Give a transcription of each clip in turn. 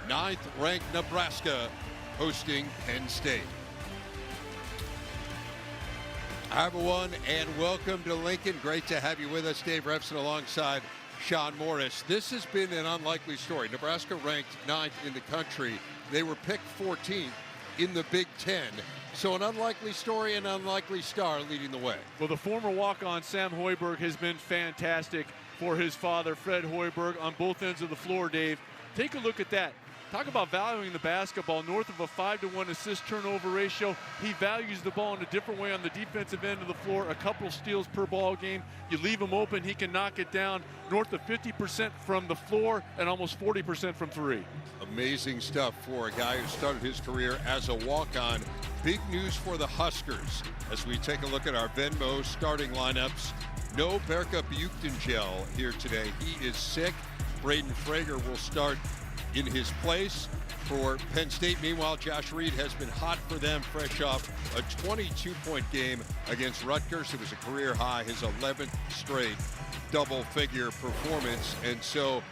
9th-ranked Nebraska hosting Penn State. Hi, everyone, and welcome to Lincoln. Great to have you with us. Dave Refson alongside Sean Morris. This has been an unlikely story. Nebraska ranked 9th in the country. They were picked 14th in the Big Ten. So an unlikely story, an unlikely star leading the way. Well, the former walk-on Sam Hoiberg has been fantastic for his father, Fred Hoiberg, on both ends of the floor, Dave. Take a look at that. Talk about valuing the basketball. North of a 5-to-1 assist-turnover ratio. He values the ball in a different way on the defensive end of the floor. A couple steals per ball game. You leave him open, he can knock it down. North of 50% from the floor and almost 40% from three. Amazing stuff for a guy who started his career as a walk-on. Big news for the Huskers as we take a look at our Venmo starting lineups. No Berka Buchtengel here today. He is sick. Braden Frager will start in his place for Penn State. Meanwhile, Josh Reed has been hot for them, fresh off a 22-point game against Rutgers. It was a career high, his 11th straight double-figure performance. And so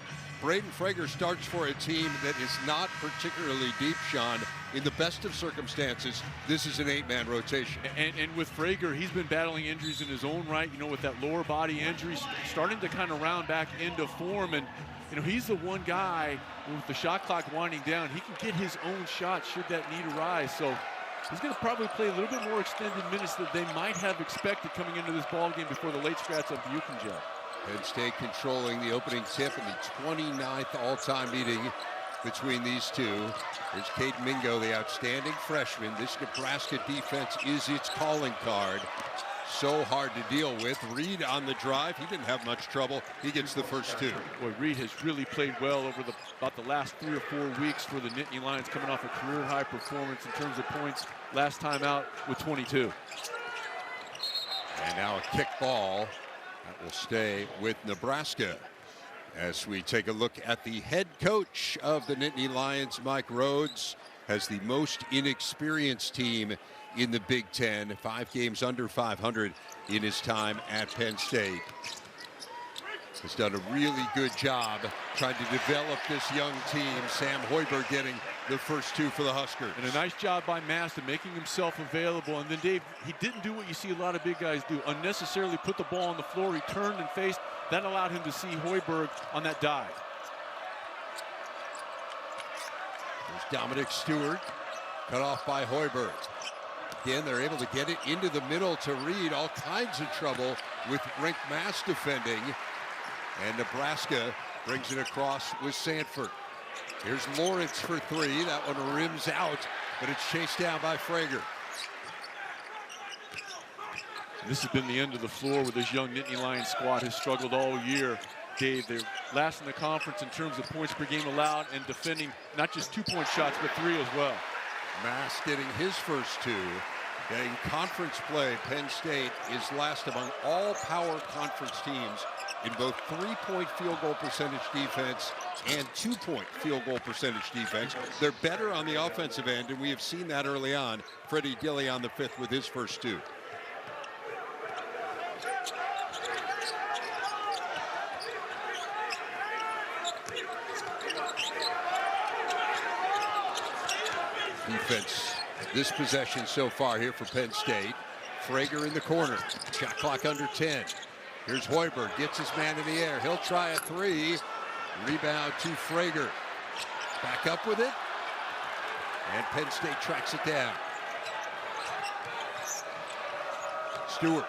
Braden Frager starts for a team that is not particularly deep, Sean. In the best of circumstances, this is an 8-man rotation. And with Frager, he's been battling injuries in his own right, you know, with that lower body injury, starting to kind of round back into form. And you know, he's the one guy with the shot clock winding down. He can get his own shot should that need arise. So he's going to probably play a little bit more extended minutes than they might have expected coming into this ball game before the late scratch of Buchtengel. Penn State controlling the opening tip in the 29th all-time meeting between these two. There's Cade Mingo, the outstanding freshman. This Nebraska defense is its calling card. So hard to deal with. Reed on the drive. He didn't have much trouble. He gets the first two. Boy, Reed has really played well over about the last 3 or 4 weeks for the Nittany Lions, coming off a career-high performance in terms of points last time out with 22. And now a kick ball that will stay with Nebraska. As we take a look at the head coach of the Nittany Lions, Mike Rhodes, has the most inexperienced team in the Big Ten, 5 games under 500 in his time at Penn State. Has done a really good job trying to develop this young team. Sam Hoiberg getting the first 2 for the Huskers. And a nice job by Maston making himself available. And then Dave, he didn't do what you see a lot of big guys do, unnecessarily put the ball on the floor. He turned and faced. That allowed him to see Hoiberg on that dive. There's Dominic Stewart, cut off by Hoiberg. Again, they're able to get it into the middle to Reed. All kinds of trouble with Rink Mass defending. And Nebraska brings it across with Sanford. Here's Lawrence for 3. That one rims out, but it's chased down by Frager. This has been the end of the floor where this young Nittany Lions squad has struggled all year. Dave, they're last in the conference in terms of points per game allowed and defending not just 2-point shots, but 3 as well. Mass getting his first 2. In conference play, Penn State is last among all power conference teams in both 3-point field goal percentage defense and 2-point field goal percentage defense. They're better on the offensive end, and we have seen that early on. Freddie Gilly on the 5th with his first 2. Defense this possession so far here for Penn State. Frager in the corner. Shot clock under 10. Here's Hoiberg, gets his man in the air. He'll try a 3. Rebound to Frager. Back up with it. And Penn State tracks it down. Stewart.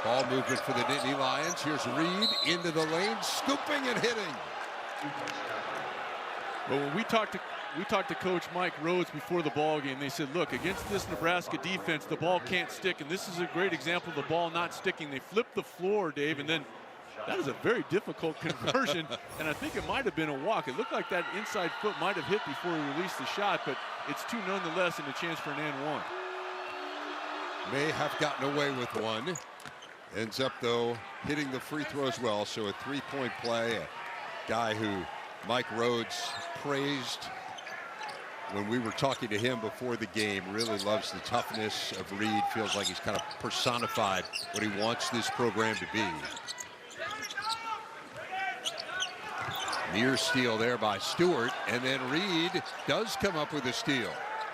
Ball movement for the Nittany Lions. Here's Reed into the lane, scooping and hitting. Well, when we talked to Coach Mike Rhodes before the ball game, they said, look, against this Nebraska defense, the ball can't stick, and this is a great example of the ball not sticking. They flipped the floor, Dave, and then that is a very difficult conversion, and I think it might have been a walk. It looked like that inside foot might have hit before he released the shot, but it's 2 nonetheless, and a chance for an and 1. May have gotten away with one. Ends up, though, hitting the free throw as well. So a 3-point play, a guy who Mike Rhodes praised when we were talking to him before the game, really loves the toughness of Reed. Feels like he's kind of personified what he wants this program to be. Near steal there by Stewart, and then Reed does come up with a steal.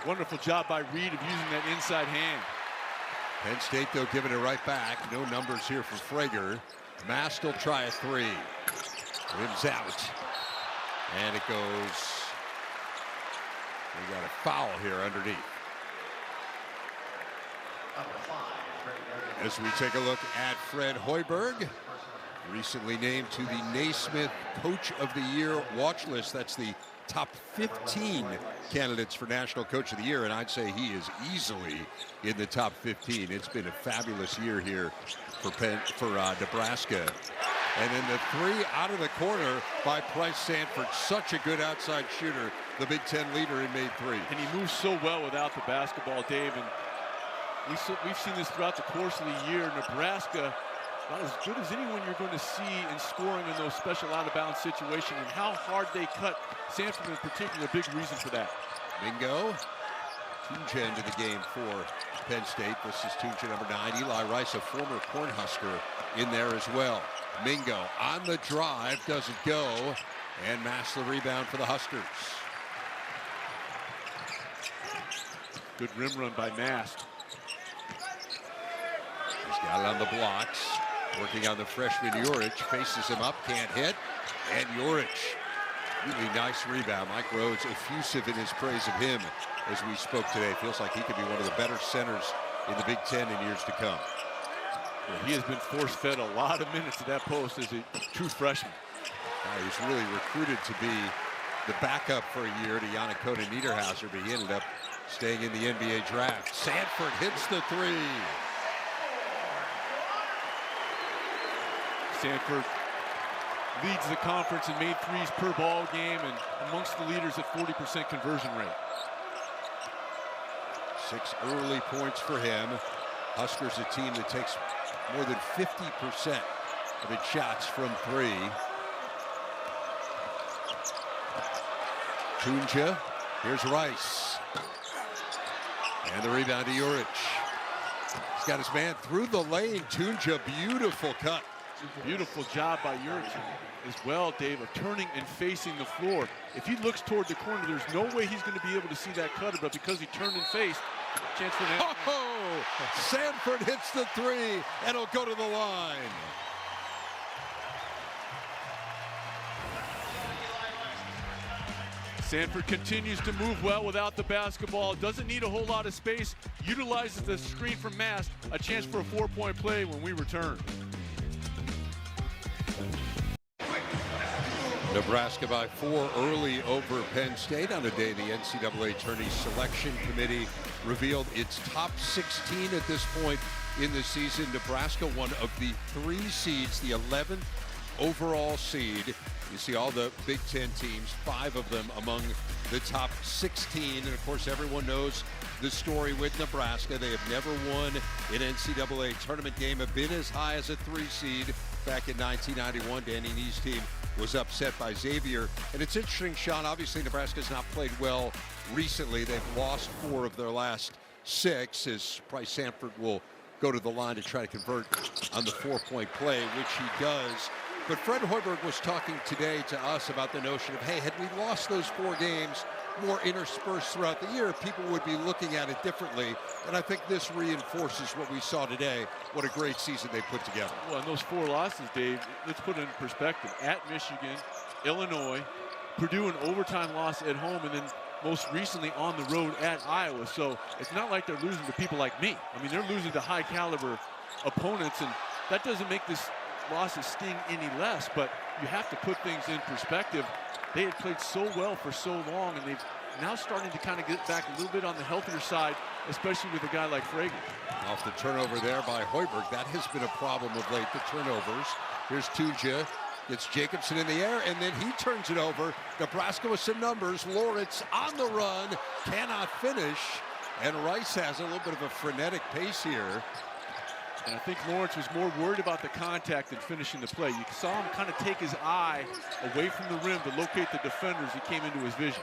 Wonderful job by Reed of using that inside hand. Penn State, though, giving it right back. No numbers here for Frager. Mast will try a three. Rims out. And it goes. We got a foul here underneath. As we take a look at Fred Hoiberg, recently named to the Naismith Coach of the Year watch list. That's the top 15 candidates for National Coach of the Year, and I'd say he is easily in the top 15. It's been a fabulous year here for Nebraska. And then the three out of the corner by Price Sanford. Such a good outside shooter, the Big Ten leader in made three. And he moves so well without the basketball, Dave. And we've seen this throughout the course of the year. Nebraska, about as good as anyone you're going to see in scoring in those special out-of-bounds situations, and how hard they cut Sanford in particular, a big reason for that. Mingo, Tunja into the game for Penn State. This is Tunja number 9. Eli Rice, a former Cornhusker, in there as well. Mingo on the drive, doesn't go, and Mast the rebound for the Huskers. Good rim run by Mast. He's got it on the blocks. Working on the freshman Urich, faces him up, can't hit, and Urich, really nice rebound. Mike Rhodes effusive in his praise of him as we spoke today. Feels like he could be one of the better centers in the Big Ten in years to come. Well, he has been force-fed a lot of minutes at that post as a true freshman. He's really recruited to be the backup for a year to Yannicota Niederhauser, but he ended up staying in the NBA draft. Sanford hits the three. Sanford Leads the conference in made threes per ball game and amongst the leaders at 40% conversion rate. 6 early points for him. Huskers a team that takes more than 50% of its shots from three. Tunja, here's Rice. And the rebound to Urich. He's got his man through the lane. Tunja, beautiful cut. Beautiful job by Urich as well, Dave, of turning and facing the floor. If he looks toward the corner, there's no way he's going to be able to see that cutter, but because he turned and faced, chance for an oh, Sanford hits the three, and he'll go to the line. Sanford continues to move well without the basketball. Doesn't need a whole lot of space. Utilizes the screen from Mast. A chance for a 4-point play when we return. Nebraska by 4 early over Penn State on the day the NCAA Tourney Selection Committee revealed its top 16 at this point in the season. Nebraska, one of the 3 seeds, the 11th overall seed. You see all the Big Ten teams, 5 of them among the top 16. And of course, everyone knows the story with Nebraska. They have never won an NCAA tournament game, have been as high as a 3 seed back in 1991. Danny Nee's team was upset by Xavier. And it's interesting, Sean, obviously Nebraska's not played well recently. They've lost 4 of their last 6 as Price Sanford will go to the line to try to convert on the 4-point play, which he does. But Fred Hoiberg was talking today to us about the notion of, hey, had we lost those 4 games more interspersed throughout the year, people would be looking at it differently. And I think this reinforces what we saw today, what a great season they put together. Well, and those 4 losses, Dave, let's put it in perspective. At Michigan, Illinois, Purdue an overtime loss at home, and then most recently on the road at Iowa. So it's not like they're losing to people like me. I mean, they're losing to high caliber opponents, and that doesn't make this losses sting any less, but you have to put things in perspective. They had played so well for so long, and they've now starting to kind of get back a little bit on the healthier side, especially with a guy like Frager. Off the turnover there by Hoiberg. That has been a problem of late, the turnovers. Here's Tunja, gets Jacobson in the air, and then he turns it over. Nebraska with some numbers. Lawrence on the run, cannot finish, and Rice has a little bit of a frenetic pace here. And I think Lawrence was more worried about the contact than finishing the play. You saw him kind of take his eye away from the rim to locate the defenders. He came into his vision.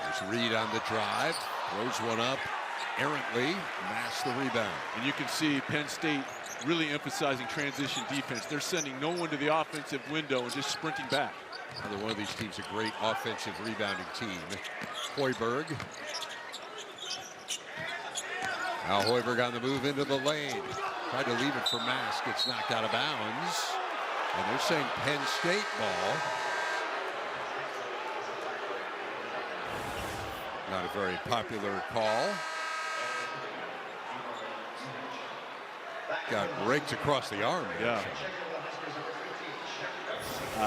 There's Reed on the drive. Throws one up errantly. Mass the rebound. And you can see Penn State really emphasizing transition defense. They're sending no one to the offensive window and just sprinting back. Another one of these teams, a great offensive rebounding team. Hoiberg. Now Hoiberg on the move into the lane. Tried to leave it for Mass. Gets knocked out of bounds. And they're saying Penn State ball. Not a very popular call. Got raked across the arm there. Yeah.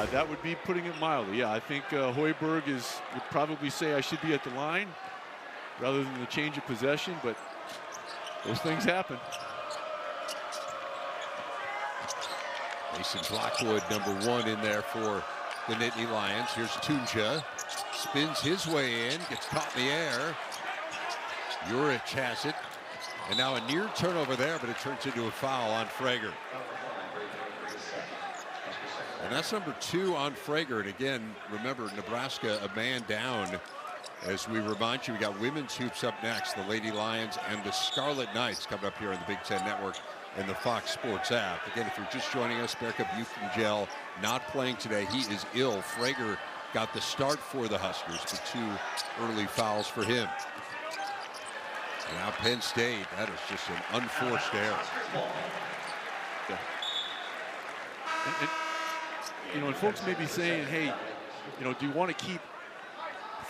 That would be putting it mildly. Yeah, I think Hoiberg would probably say I should be at the line rather than the change of possession, but those things happen. Mason Blackwood, #1 in there for the Nittany Lions. Here's Tunja. Spins his way in, gets caught in the air. Urich has it. And now a near turnover there, but it turns into a foul on Frager. And that's #2 on Frager. And again, remember, Nebraska a man down. As we remind you, we got women's hoops up next. The Lady Lions and the Scarlet Knights coming up here on the Big Ten Network and the Fox Sports app. Again, if you're just joining us, Berka Buchengel not playing today. He is ill. Frager got the start for the Huskers, but 2 early fouls for him. And now Penn State, that is just an unforced error. Yeah. And folks may be saying, hey, do you want to keep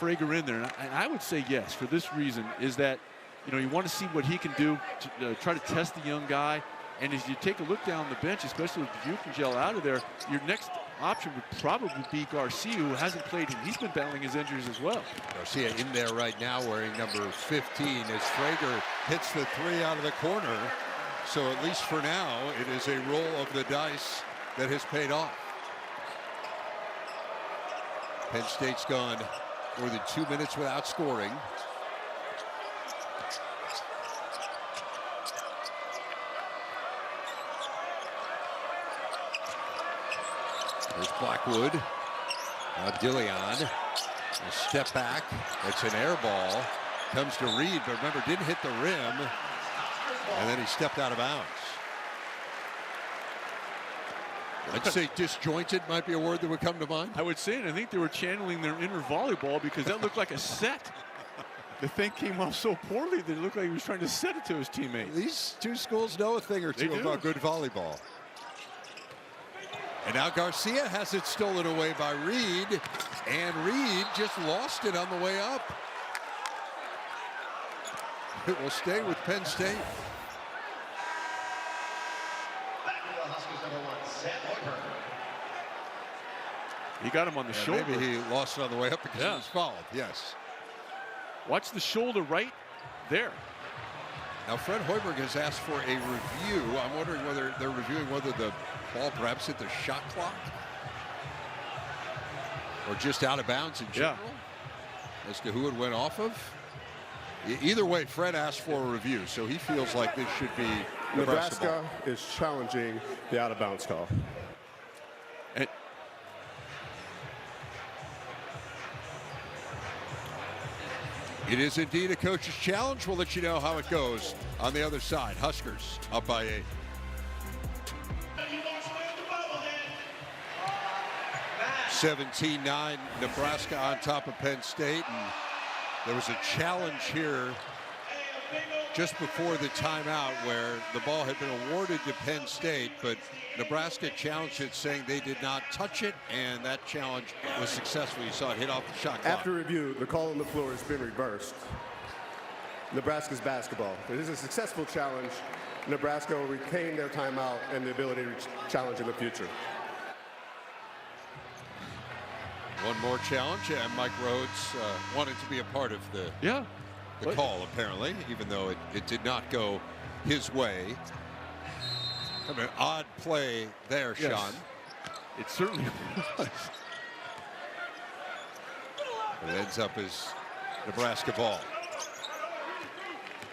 Frager in there? And I would say yes, for this reason, is that, you want to see what he can do to try to test the young guy. And as you take a look down the bench, especially with Buchengel out of there, your next option would probably be Garcia, who hasn't played, and he's been battling his injuries as well. Garcia in there right now wearing #15 as Frager hits the 3 out of the corner. So at least for now, it is a roll of the dice that has paid off. Penn State's gone more than 2 minutes without scoring. There's Blackwood. Now Dillion. A step back. It's an air ball. Comes to Reed, but remember, didn't hit the rim. And then he stepped out of bounds. I'd say disjointed might be a word that would come to mind. I would say it. I think they were channeling their inner volleyball because that looked like a set. The thing came off so poorly that it looked like he was trying to set it to his teammate. These two schools know a thing or two about good volleyball. And now Garcia has it stolen away by Reed, and Reed just lost it on the way up. It will stay with Penn State. He got him on the shoulder. Maybe he lost it on the way up because he was fouled. Yes. Watch the shoulder right there. Now Fred Hoiberg has asked for a review. I'm wondering whether they're reviewing whether the ball perhaps hit the shot clock or just out of bounds in general as to who it went off of. Either way, Fred asked for a review, so he feels like this should be Nebraska is challenging the out of bounds call. And it is indeed a coach's challenge. We'll let you know how it goes on the other side. Huskers up by 8. (17-9) Nebraska on top of Penn State, and there was a challenge here just before the timeout where the ball had been awarded to Penn State, but Nebraska challenged it, saying they did not touch it, and that challenge was successful. You saw it hit off the shot clock. After review, the call on the floor has been reversed. Nebraska's basketball. It is a successful challenge. Nebraska will retain their timeout and the ability to challenge in the future. One more challenge, and Mike Rhodes wanted to be a part of the call, apparently, even though it did not go his way. Kind of an odd play there, Sean. It certainly was. It ends up as Nebraska ball.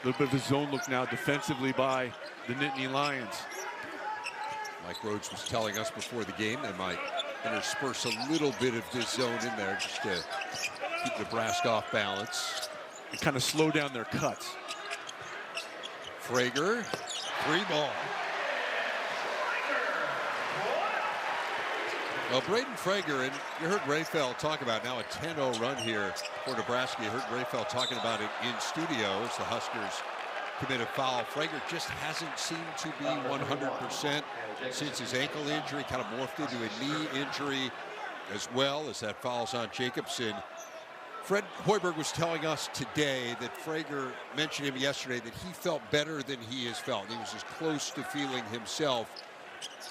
A little bit of a zone look now defensively by the Nittany Lions. Mike Rhodes was telling us before the game they might intersperse a little bit of this zone in there just to keep Nebraska off balance. And kind of slow down their cuts. Frager, 3 ball. Well, Braden Frager, and you heard Rayfeld talk about now a 10-0 run here for Nebraska. You heard Rayfeld talking about it in studio as the Huskers commit a foul. Frager just hasn't seemed to be 100% since his ankle injury, kind of morphed into a knee injury as well as that fouls on Jacobson. Fred Hoiberg was telling us today that Frager mentioned him yesterday that he felt better than he has felt. He was as close to feeling himself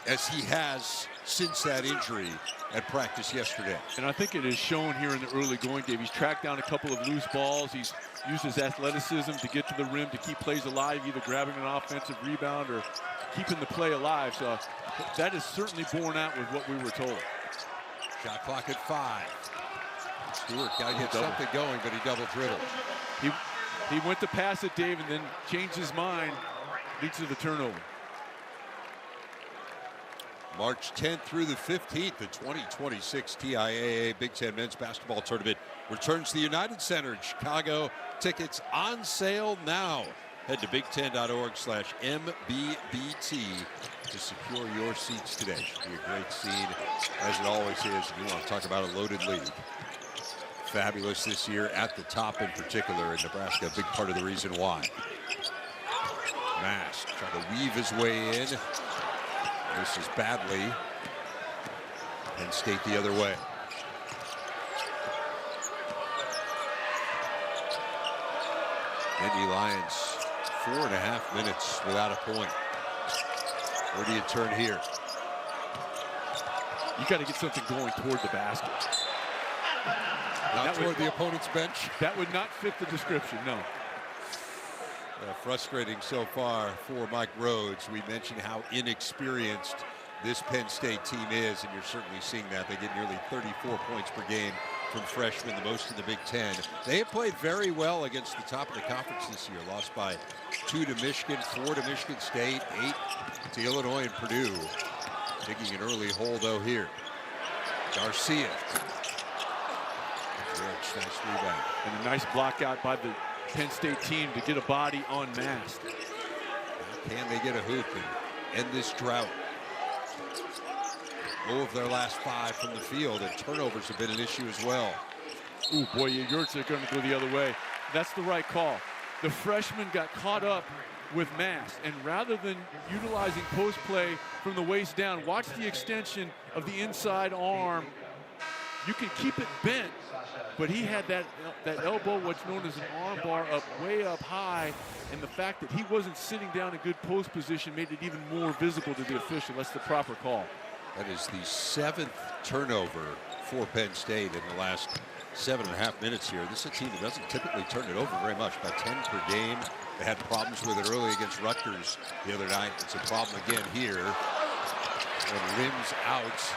as he has since that injury at practice yesterday. And I think it is shown here in the early going, Dave. He's tracked down a couple of loose balls. He's used his athleticism to get to the rim to keep plays alive, either grabbing an offensive rebound or keeping the play alive. So that is certainly borne out with what we were told. Shot clock at 5. Stewart got to get something going, but he double dribbled. He went to pass it, Dave, and then changed his mind, leads to the turnover. March 10th through the 15th, the 2026 TIAA Big Ten Men's Basketball Tournament returns to the United Center in Chicago. Tickets on sale now. Head to big10.org/MBBT to secure your seats today. Should be a great scene, as it always is. If you want to talk about a loaded league. Fabulous this year at the top in particular in Nebraska, a big part of the reason why. Mast trying to weave his way in. Misses badly. Penn State the other way. Indy Lions 4.5 minutes without a point. Where do you turn here? You got to get something going toward the basket. Not toward the opponent's bench. That would not fit the description, no. Frustrating so far for Mike Rhodes. We mentioned how inexperienced this Penn State team is, and you're certainly seeing that. They get nearly 34 points per game from freshmen, the most in the Big Ten. They have played very well against the top of the conference this year. Lost by 2 to Michigan, 4 to Michigan State, 8 to Illinois and Purdue. Digging an early hole, though, here. Garcia. Nice rebound. And a nice block out by the Penn State team to get a body on Mast. Can they get a hoop and end this drought? 0 of their last 5 from the field, and turnovers have been an issue as well. Ooh, boy, Yurts are going to go the other way. That's the right call. The freshman got caught up with Mast, and rather than utilizing post play from the waist down, watch the extension of the inside arm. You can keep it bent, but he had that elbow, what's known as an arm bar, up way up high, and the fact that he wasn't sitting down in good post position made it even more visible to the official. That's the proper call. That is the 7th turnover for Penn State in the last 7.5 minutes here. This is a team that doesn't typically turn it over very much, about 10 per game. They had problems with it early against Rutgers the other night. It's a problem again here. And rims out.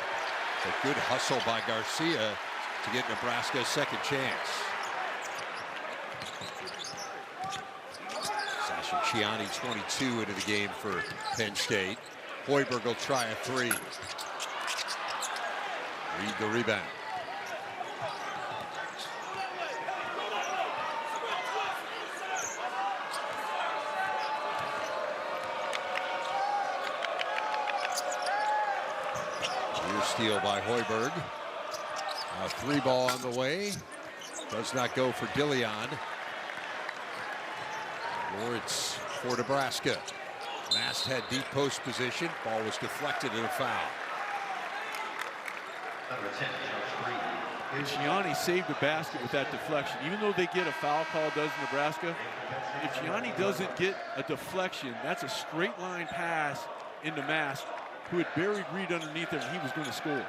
A good hustle by Garcia to get Nebraska a second chance. Sasha Ciani, 22 into the game for Penn State. Hoiberg will try a 3. Read the rebound. Near steal by Hoiberg. A 3 ball on the way. Does not go for Dillion. Lawrence for Nebraska. Mast had deep post position. Ball was deflected and a foul. And Ciani saved the basket with that deflection. Even though they get a foul call, does Nebraska, if Ciani doesn't get a deflection, that's a straight line pass into Mast, who had buried Reed underneath him, and he was going to score.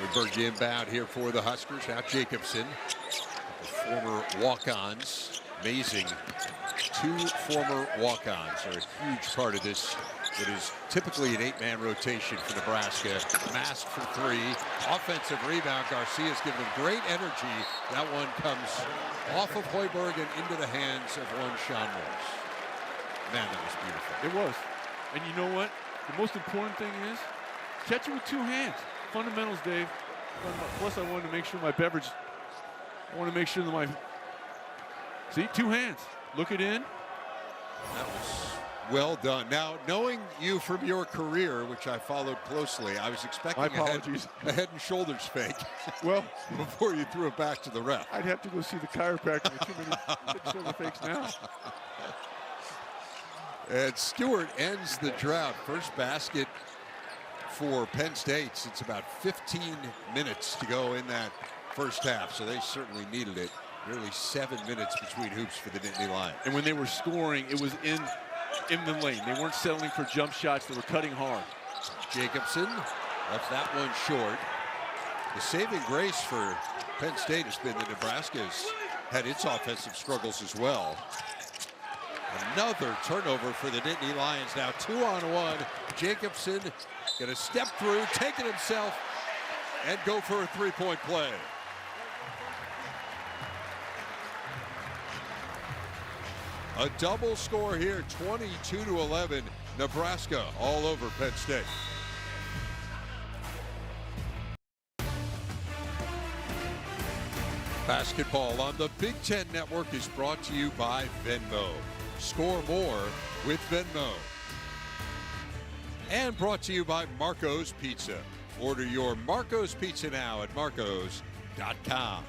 Hoiberg inbound here for the Huskers. Now Jacobson, the former walk-ons. Amazing two former walk-ons are a huge part of this. It is typically an 8-man rotation for Nebraska. Masked for three. Offensive rebound. Garcia's giving them great energy. That one comes off of Hoiberg and into the hands of one Sean Morris. Man, that was beautiful. It was. And you know what? The most important thing is catch it with two hands. Fundamentals, Dave. Plus, I wanted to make sure my beverage, I want to make sure that my, see, two hands. Look it in. That was well done. Now, knowing you from your career, which I followed closely, I was expecting a head and shoulders fake. Well, before you threw it back to the ref. I'd have to go see the chiropractor with too many head and shoulder fakes now. And Stewart ends the drought. First basket for Penn State. It's about 15 minutes to go in that first half, so they certainly needed it. Nearly 7 minutes between hoops for the Nittany Lions. And when they were scoring, it was in the lane. They weren't settling for jump shots. They were cutting hard. Jacobson left that one short. The saving grace for Penn State has been that Nebraska's had its offensive struggles as well. Another turnover for the Nittany Lions. Now 2-on-1. Jacobson gonna step through, take it himself, and go for a three-point play. A double score here, 22-11. Nebraska all over Penn State. Basketball on the Big Ten Network is brought to you by Venmo. Score more with Venmo. And brought to you by Marco's Pizza. Order your Marco's Pizza now at marcos.com.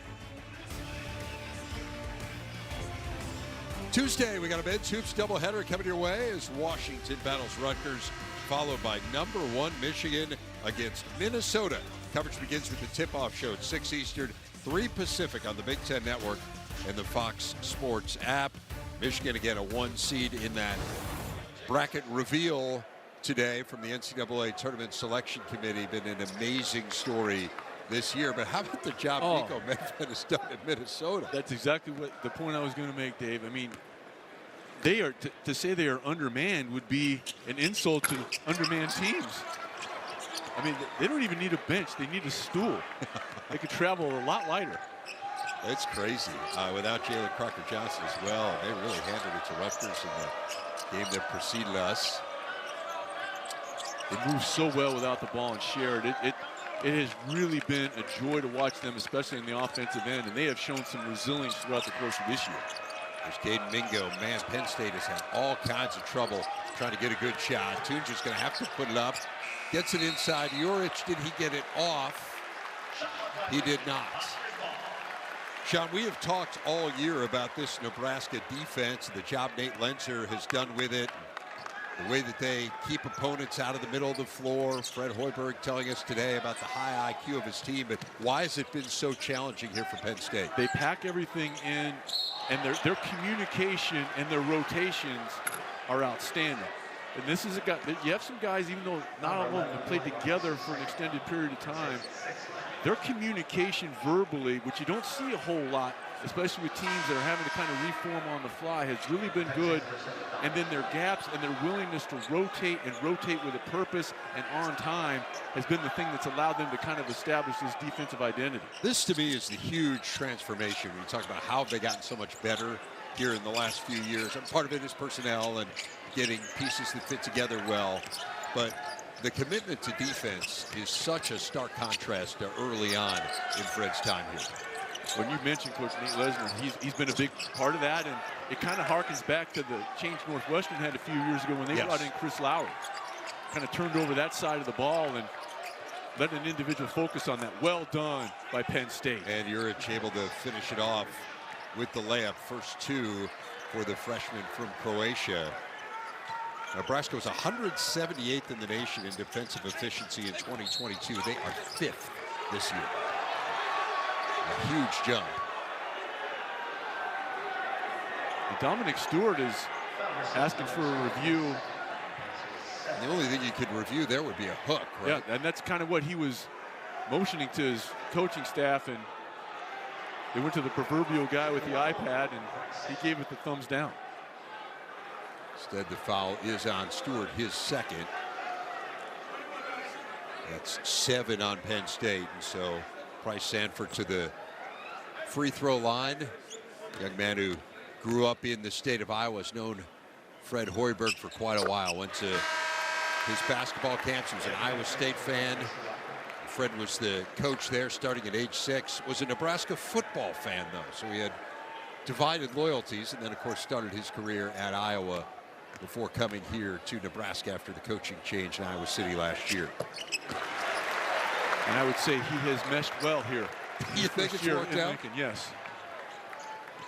Tuesday, we got a men's hoops doubleheader coming your way as Washington battles Rutgers, followed by #1 Michigan against Minnesota. Coverage begins with the tip-off show at 6 Eastern, 3 Pacific on the Big Ten Network and the Fox Sports app. Michigan, again, a 1 seed in that bracket reveal today from the NCAA Tournament Selection Committee. Been an amazing story this year, but how about the job Nico Medved has done in Minnesota? That's exactly what the point I was going to make, Dave. I mean, they are to say they are undermanned would be an insult to undermanned teams. I mean, they don't even need a bench; they need a stool. They could travel a lot lighter. It's crazy. Without Jalen Crocker-Johnson as well, they really handed it to Rutgers in the game that preceded us. They move so well without the ball and shared it. It has really been a joy to watch them, especially in the offensive end, and they have shown some resilience throughout the course of this year. There's Caden Mingo. Man, Penn State has had all kinds of trouble trying to get a good shot. Tunja's going to have to put it up. Gets it inside. Juric, did he get it off? He did not. Sean, we have talked all year about this Nebraska defense, the job Nate Lenzer has done with it, the way that they keep opponents out of the middle of the floor. Fred Hoiberg telling us today about the high IQ of his team, but why has it been so challenging here for Penn State? They pack everything in, and their communication and their rotations are outstanding. And this is a guy, you have some guys, even though not all of them have played together for an extended period of time, their communication verbally, which you don't see a whole lot, especially with teams that are having to kind of reform on the fly, has really been good. And then their gaps and their willingness to rotate and rotate with a purpose and on time has been the thing that's allowed them to kind of establish this defensive identity. This, to me, is the huge transformation. When you talk about how they've gotten so much better here in the last few years. And part of it is personnel and getting pieces that fit together well. But the commitment to defense is such a stark contrast to early on in Fred's time here. When you mentioned Coach Nate Lesnar, he's been a big part of that, and it kind of harkens back to the change Northwestern had a few years ago when they brought in Chris Lowry. Kind of turned over that side of the ball and let an individual focus on that. Well done by Penn State. And Juric able to finish it off with the layup. First two for the freshman from Croatia. Nebraska was 178th in the nation in defensive efficiency in 2022. They are 5th this year. A huge jump. Dominic Stewart is asking for a review. The only thing you could review there would be a hook, right? Yeah, and that's kind of what he was motioning to his coaching staff, and they went to the proverbial guy with the iPad, and he gave it the thumbs down. Instead, the foul is on Stewart, his second. That's 7 on Penn State, and so Price Sanford to the free throw line. Young man who grew up in the state of Iowa, has known Fred Hoiberg for quite a while. Went to his basketball camps. He was an Iowa State fan. Fred was the coach there starting at age 6. Was a Nebraska football fan, though, so he had divided loyalties, and then, of course, started his career at Iowa before coming here to Nebraska after the coaching change in Iowa City last year. And I would say he has meshed well here. You think it's worked out? Lincoln, yes.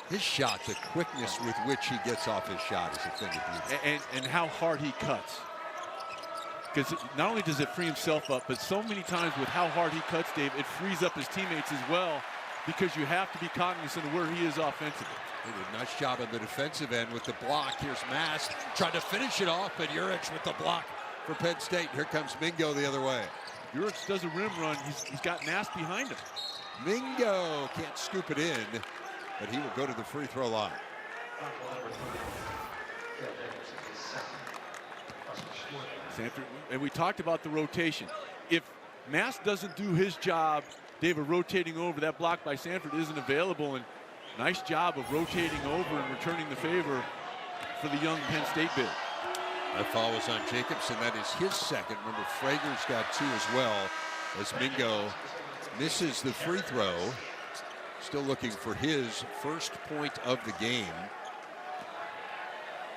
His shot, the quickness with which he gets off his shot is a thing of beauty. And how hard he cuts. Because not only does it free himself up, but so many times with how hard he cuts, Dave, it frees up his teammates as well, because you have to be cognizant of where he is offensively. They did a nice job on the defensive end with the block. Here's Mast trying to finish it off, but Urich with the block for Penn State. Here comes Mingo the other way. Urich does a rim run. He's got Mast behind him. Mingo can't scoop it in, but he will go to the free throw line. Sanford, and we talked about the rotation. If Mast doesn't do his job, David, rotating over, that block by Sanford isn't available, and nice job of rotating over and returning the favor for the young Penn State big. That foul was on Jacobson. That is his second. Remember, Frager's got 2 as well, as Mingo misses the free throw. Still looking for his first point of the game.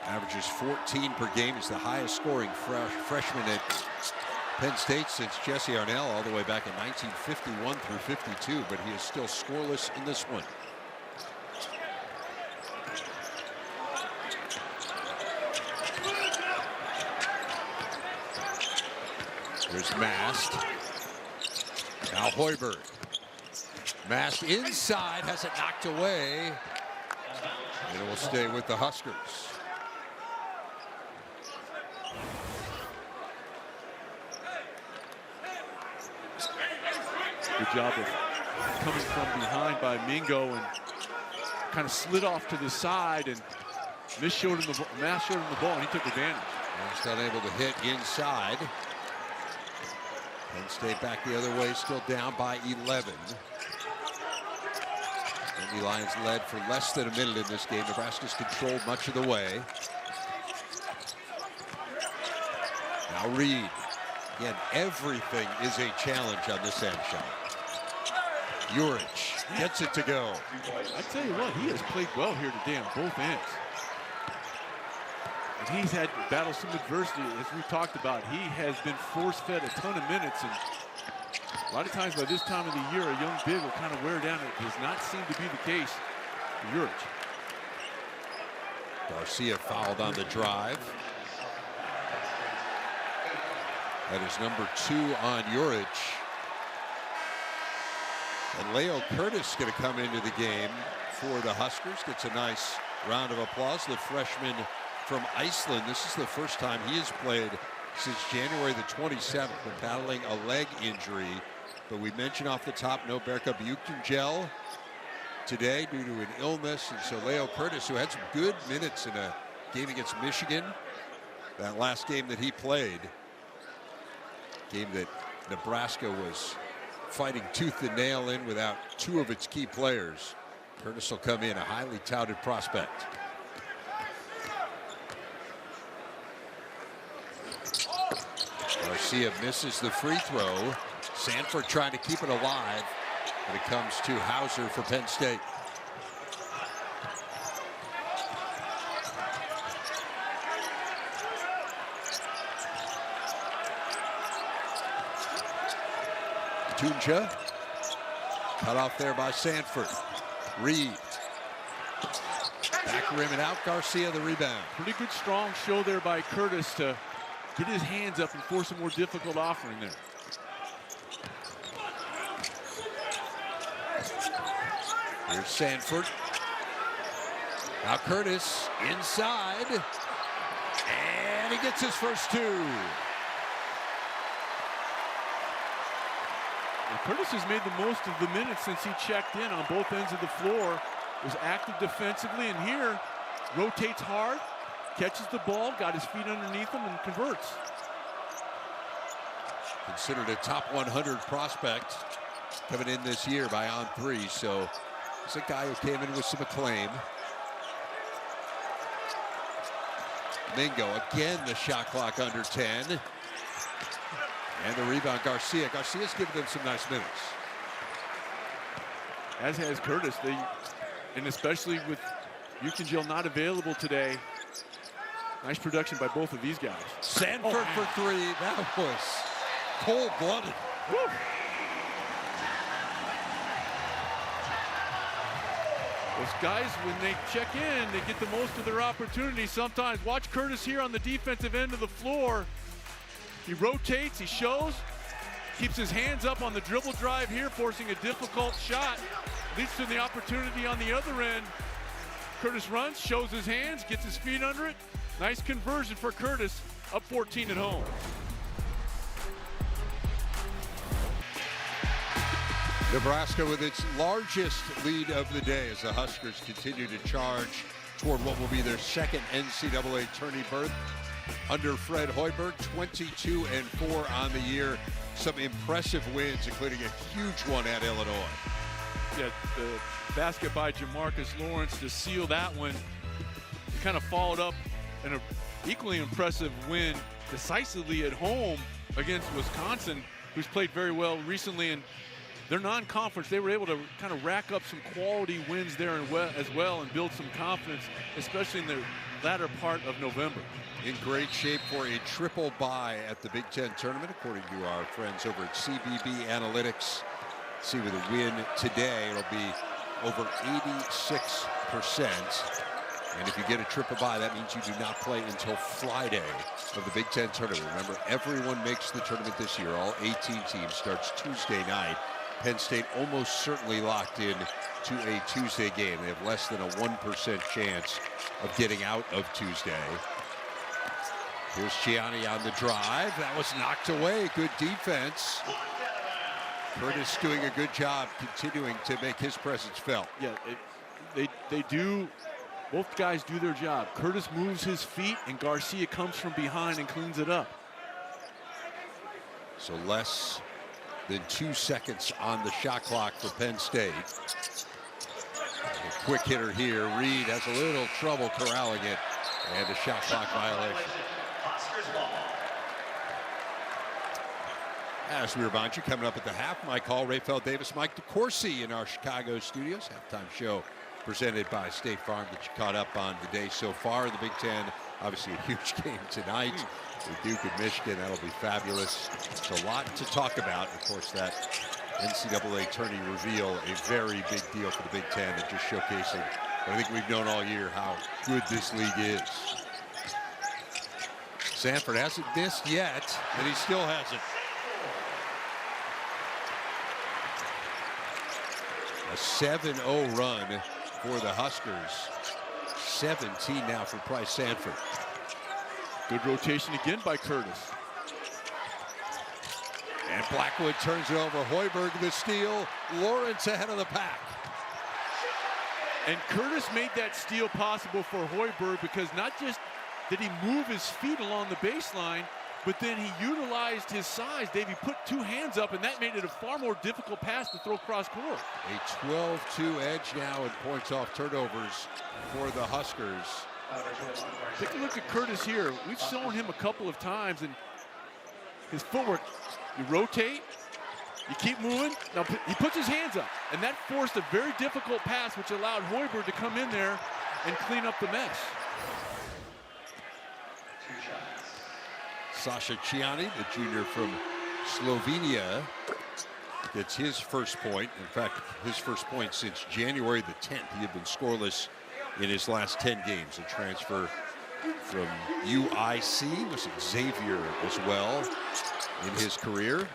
Averages 14 per game. Is the highest scoring freshman at Penn State since Jesse Arnell all the way back in 1951 through 52, but he is still scoreless in this one. There's Mast. Now Hoiberg. Mast inside, has it knocked away. And it will stay with the Huskers. Good job of coming from behind by Mingo and kind of slid off to the side, and Mast showed him the ball, and he took advantage. Mast unable to hit inside. Penn State back the other way, still down by 11. Indy Lions led for less than a minute in this game. Nebraska's controlled much of the way. Now Reed. Again, everything is a challenge on this end shot. Urich gets it to go. I tell you what, he has played well here today on both ends. And he's had to battle some adversity, as we talked about. He has been force-fed a ton of minutes, and a lot of times by this time of the year, a young big will kind of wear down. It does not seem to be the case for Urich. Garcia fouled on the drive. That is number 2 on Urich. And Leo Curtis going to come into the game for the Huskers. Gets a nice round of applause. The freshman from Iceland. This is the first time he has played since January the 27th. Been battling a leg injury. But we mentioned off the top, no Berka Buchtengel today due to an illness. And so Leo Curtis, who had some good minutes in a game against Michigan, that last game that he played, game that Nebraska was fighting tooth and nail in without 2 of its key players. Curtis will come in, a highly touted prospect. Garcia misses the free throw. Sanford trying to keep it alive, but it comes to Hauser for Penn State. Tunja cut off there by Sanford. Reed back rim and out. Garcia the rebound. Pretty good strong show there by Curtis to get his hands up and force a more difficult offering there. Here's Sanford. Now Curtis inside, and he gets his first 2. And Curtis has made the most of the minutes since he checked in on both ends of the floor. Was active defensively, and here rotates hard, catches the ball, got his feet underneath him, and converts. Considered a top 100 prospect coming in this year by On3, so he's a guy who came in with some acclaim. Mingo, again the shot clock under 10. And the rebound, Garcia. Garcia's given them some nice minutes. As has Curtis. And especially with Ukingel not available today, nice production by both of these guys. Sanford for three. That was cold-blooded. Those guys, when they check in, they get the most of their opportunities sometimes. Watch Curtis here on the defensive end of the floor. He rotates, he shows, keeps his hands up on the dribble drive here, forcing a difficult shot. Leads to the opportunity on the other end. Curtis runs, shows his hands, gets his feet under it. Nice conversion for Curtis, up 14 at home. Nebraska with its largest lead of the day as the Huskers continue to charge toward what will be their second NCAA tourney berth. Under Fred Hoiberg, 22-4 on the year. Some impressive wins, including a huge one at Illinois. Yeah, the basket by Jamarcus Lawrence to seal that one. He kind of followed up in an equally impressive win decisively at home against Wisconsin, who's played very well recently. And they're non-conference. They were able to kind of rack up some quality wins there as well and build some confidence, especially in the latter part of November. In great shape for a triple bye at the Big Ten tournament, according to our friends over at CBB Analytics. See, with a win today, it'll be over 86%. And if you get a triple bye, that means you do not play until Friday of the Big Ten tournament. Remember, everyone makes the tournament this year. All 18 teams starts Tuesday night. Penn State almost certainly locked in to a Tuesday game. They have less than a 1% chance of getting out of Tuesday. Here's Ciani on the drive. That was knocked away. Good defense. Curtis doing a good job continuing to make his presence felt. Yeah, they do. Both guys do their job. Curtis moves his feet, and Garcia comes from behind and cleans it up. So less than 2 seconds on the shot clock for Penn State. A quick hitter here. Reed has a little trouble corralling it, and a shot clock violation. As we remind you, coming up at the half, Mike Hall, Rayfeld Davis, Mike DeCourcy in our Chicago studios. Halftime show presented by State Farm that you caught up on the day so far in the Big Ten. Obviously a huge game tonight with Duke and Michigan. That'll be fabulous. It's a lot to talk about. Of course, that NCAA tourney reveal, a very big deal for the Big Ten, and just showcasing what I think we've known all year, how good this league is. Sanford hasn't missed yet, and he still hasn't. A 7-0 run for the Huskers. 17 now for Price Sanford. Good rotation again by Curtis. And Blackwood turns it over. Hoiberg the steal. Lawrence ahead of the pack. And Curtis made that steal possible for Hoiberg because not just did he move his feet along the baseline, but then he utilized his size. Davey put two hands up, and that made it a far more difficult pass to throw cross court. A 12-2 edge now and points off turnovers for the Huskers. Take a look at Curtis here. We've shown him a couple of times, and his footwork, you rotate, you keep moving. Now he puts his hands up, and that forced a very difficult pass, which allowed Hoiberg to come in there and clean up the mess. Sasha Ciani, the junior from Slovenia, gets his first point. In fact, his first point since January the 10th. He had been scoreless in his last 10 games. A transfer from UIC, was at Xavier as well in his career.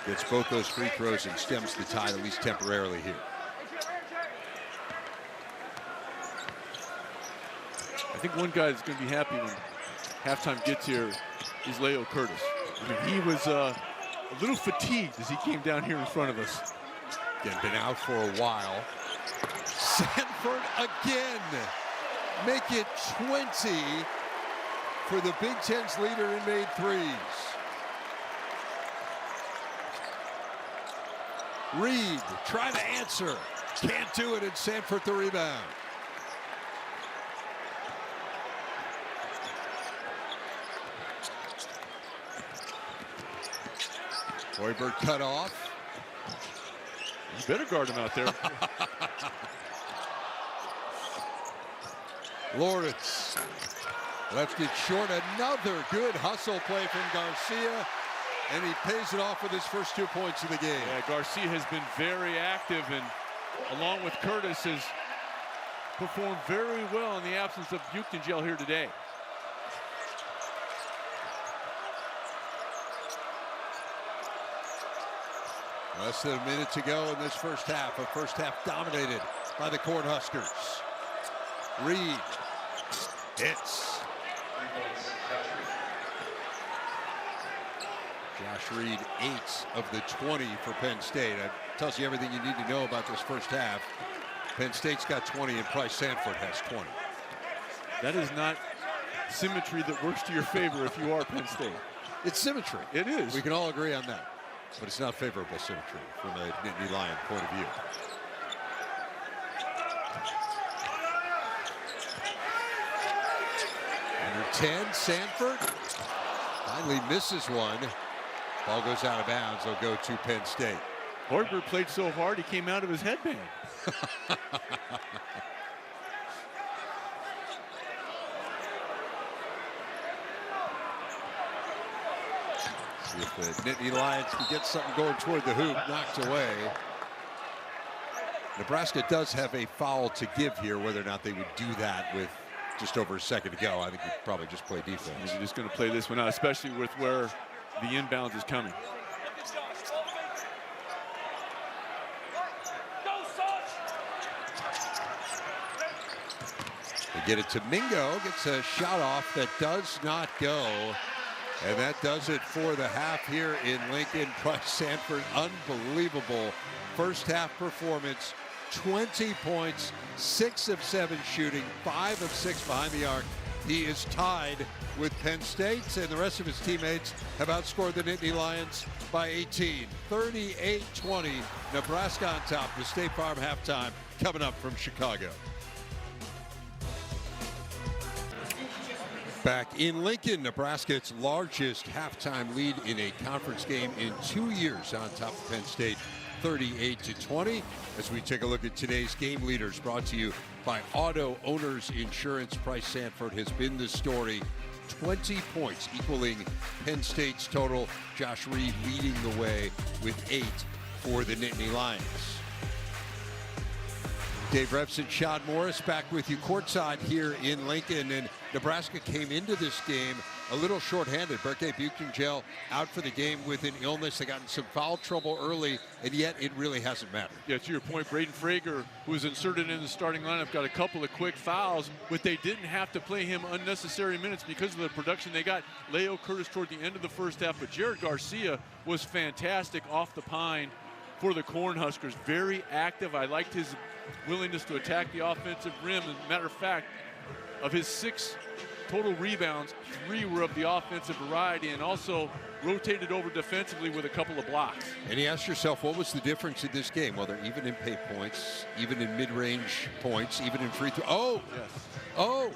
Gets both those free throws and stems the tide, at least temporarily here. I think one guy that's going to be happy when halftime gets here is Leo Curtis. I mean, he was a little fatigued as he came down here in front of us. Again, been out for a while. Sanford again. make it 20 for the Big Ten's leader in made threes. Reed trying to answer. Can't do it, and Sanford the rebound. Hoiberg cut off. You better guard him out there. Lawrence left it short. Another good hustle play from Garcia, and he pays it off with his first 2 points of the game. Yeah, Garcia has been very active, and along with Curtis has performed very well in the absence of Buchtengel here today. Less than a minute to go in this first half. A first half dominated by the Cornhuskers. Reed hits. Josh Reed, 8 of the 20 for Penn State. That tells you everything you need to know about this first half. Penn State's got 20 and Price Sanford has 20. That is not symmetry that works to your favor if you are Penn State. It's symmetry. It is. We can all agree on that. But it's not favorable symmetry from a Nittany Lion point of view. Under 10, Sanford finally misses one. Ball goes out of bounds. They'll go to Penn State. Hoiberg played so hard he came out of his headband. See if the Nittany Lions can get something going toward the hoop. Knocked away. Nebraska does have a foul to give here. Whether or not they would do that with just over a second to go, I think you'd probably just play defense. You're just going to play this one out, especially with where the inbound is coming. They get it to Mingo. Gets a shot off that does not go. And that does it for the half here in Lincoln. Price Sanford, unbelievable first half performance. 20 points, 6 of 7 shooting, 5 of 6 behind the arc. He is tied with Penn State, and the rest of his teammates have outscored the Nittany Lions by 18. 38-20, Nebraska on top. The State Farm halftime coming up from Chicago. Back in Lincoln, Nebraska, its largest halftime lead in a conference game in 2 years, on top of Penn State, 38-20. As we take a look at today's game leaders, brought to you by Auto Owners Insurance. Price Sanford has been the story. 20 points, equaling Penn State's total. Josh Reed leading the way with 8 for the Nittany Lions. Dave Repson, Sean Morris back with you courtside here in Lincoln, and Nebraska came into this game a little shorthanded. Berke Buchtengel out for the game with an illness. They got in some foul trouble early, and yet it really hasn't mattered. Yeah, to your point, Braden Frager, who was inserted in the starting lineup, got a couple of quick fouls, but they didn't have to play him unnecessary minutes because of the production they got. Leo Curtis toward the end of the first half, but Jared Garcia was fantastic off the pine for the Cornhuskers. Very active. I liked his willingness to attack the offensive rim. As a matter of fact, of his 6 total rebounds, 3 were of the offensive variety, and also rotated over defensively with a couple of blocks. And you ask yourself, what was the difference in this game? Well, they're even in pay points, even in mid-range points, even in free throw. Oh, yes. Oh,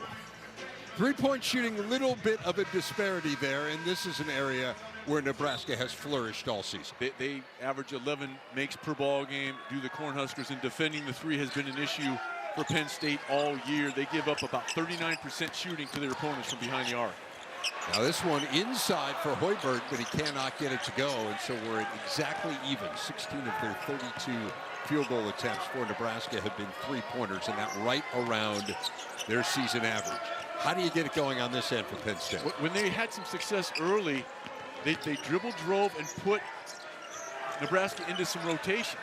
three-point shooting, a little bit of a disparity there, and this is an area where Nebraska has flourished all season. They average 11 makes per ball game, do the Cornhuskers, and defending the 3 has been an issue for Penn State all year. They give up about 39% shooting to their opponents from behind the arc. Now this one inside for Hoiberg, but he cannot get it to go, and so we're at exactly even. 16 of their 32 field goal attempts for Nebraska have been three-pointers, and that right around their season average. How do you get it going on this end for Penn State? When they had some success early, they dribble, drove, and put Nebraska into some rotations.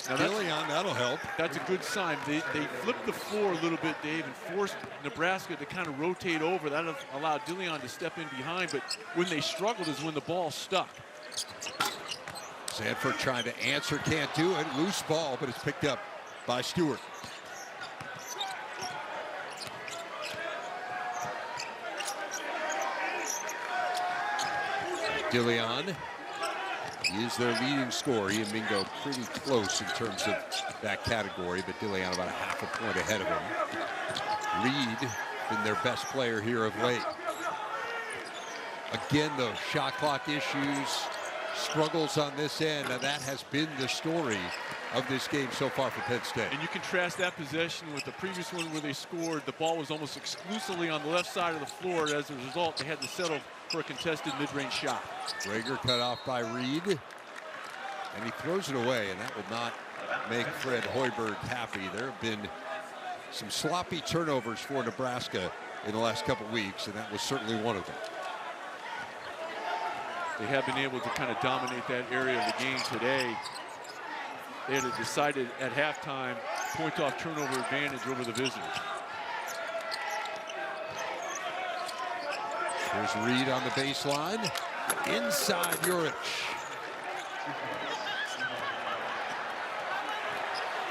Now that'll help. That's a good sign. They flipped the floor a little bit, Dave, and forced Nebraska to kind of rotate over. That allowed Dillion to step in behind, but when they struggled is when the ball stuck. Sanford trying to answer, can't do it. Loose ball, but it's picked up by Stewart. DeLeon is their leading scorer. He and Mingo pretty close in terms of that category, but DeLeon about a half a point ahead of him. Reed been their best player here of late. Again, though, shot clock issues, struggles on this end. Now that has been the story of this game so far for Penn State. And you contrast that possession with the previous one where they scored. The ball was almost exclusively on the left side of the floor. As a result, they had to settle for a contested mid-range shot. Rager cut off by Reed, and he throws it away, and that will not make Fred Hoiberg happy. There have been some sloppy turnovers for Nebraska in the last couple weeks, and that was certainly one of them. They have been able to kind of dominate that area of the game today. They had decided at halftime point off turnover advantage over the visitors. Here's Reed on the baseline. Inside Urich.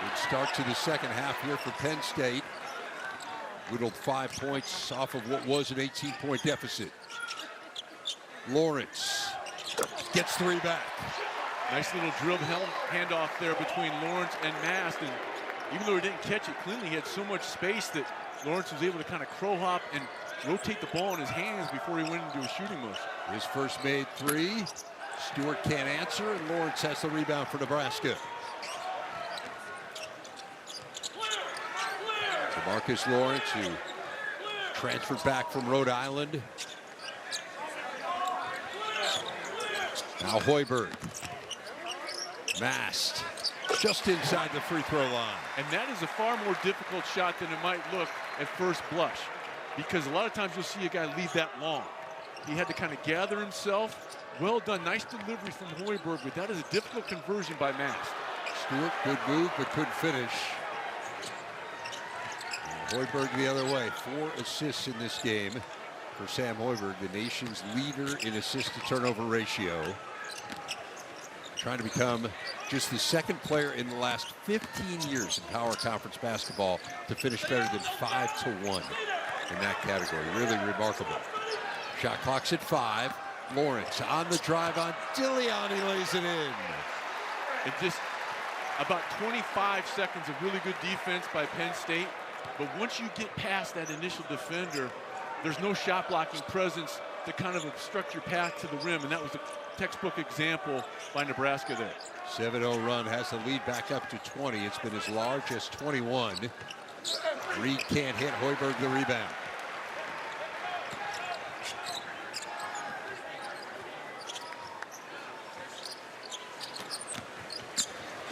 Good start to the second half here for Penn State. Whittled 5 points off of what was an 18-point deficit. Lawrence gets 3 back. Nice little dribble handoff there between Lawrence and Mast. And even though he didn't catch it cleanly, he had so much space that Lawrence was able to kind of crow hop and rotate the ball in his hands before he went into a shooting motion. His first made 3. Stewart can't answer, and Lawrence has the rebound for Nebraska. So Marcus Lawrence, who transferred back from Rhode Island. Now Hoiberg. Mast just inside the free throw line. And that is a far more difficult shot than it might look at first blush, because a lot of times you'll see a guy leave that long. He had to kind of gather himself. Well done, nice delivery from Hoiberg, but that is a difficult conversion by Mast. Stewart, good move, but couldn't finish. And Hoiberg the other way, 4 assists in this game for Sam Hoiberg, the nation's leader in assist to turnover ratio. Trying to become just the second player in the last 15 years in Power Conference basketball to finish better than 5-1 in that category. Really remarkable. Shot clock's at 5. Lawrence on the drive on DeLeon. He lays it in. It just about 25 seconds of really good defense by Penn State. But once you get past that initial defender, there's no shot blocking presence to kind of obstruct your path to the rim. And that was a textbook example by Nebraska there. 7-0 run has the lead back up to 20. It's been as large as 21. Reed can't hit. Hoiberg the rebound.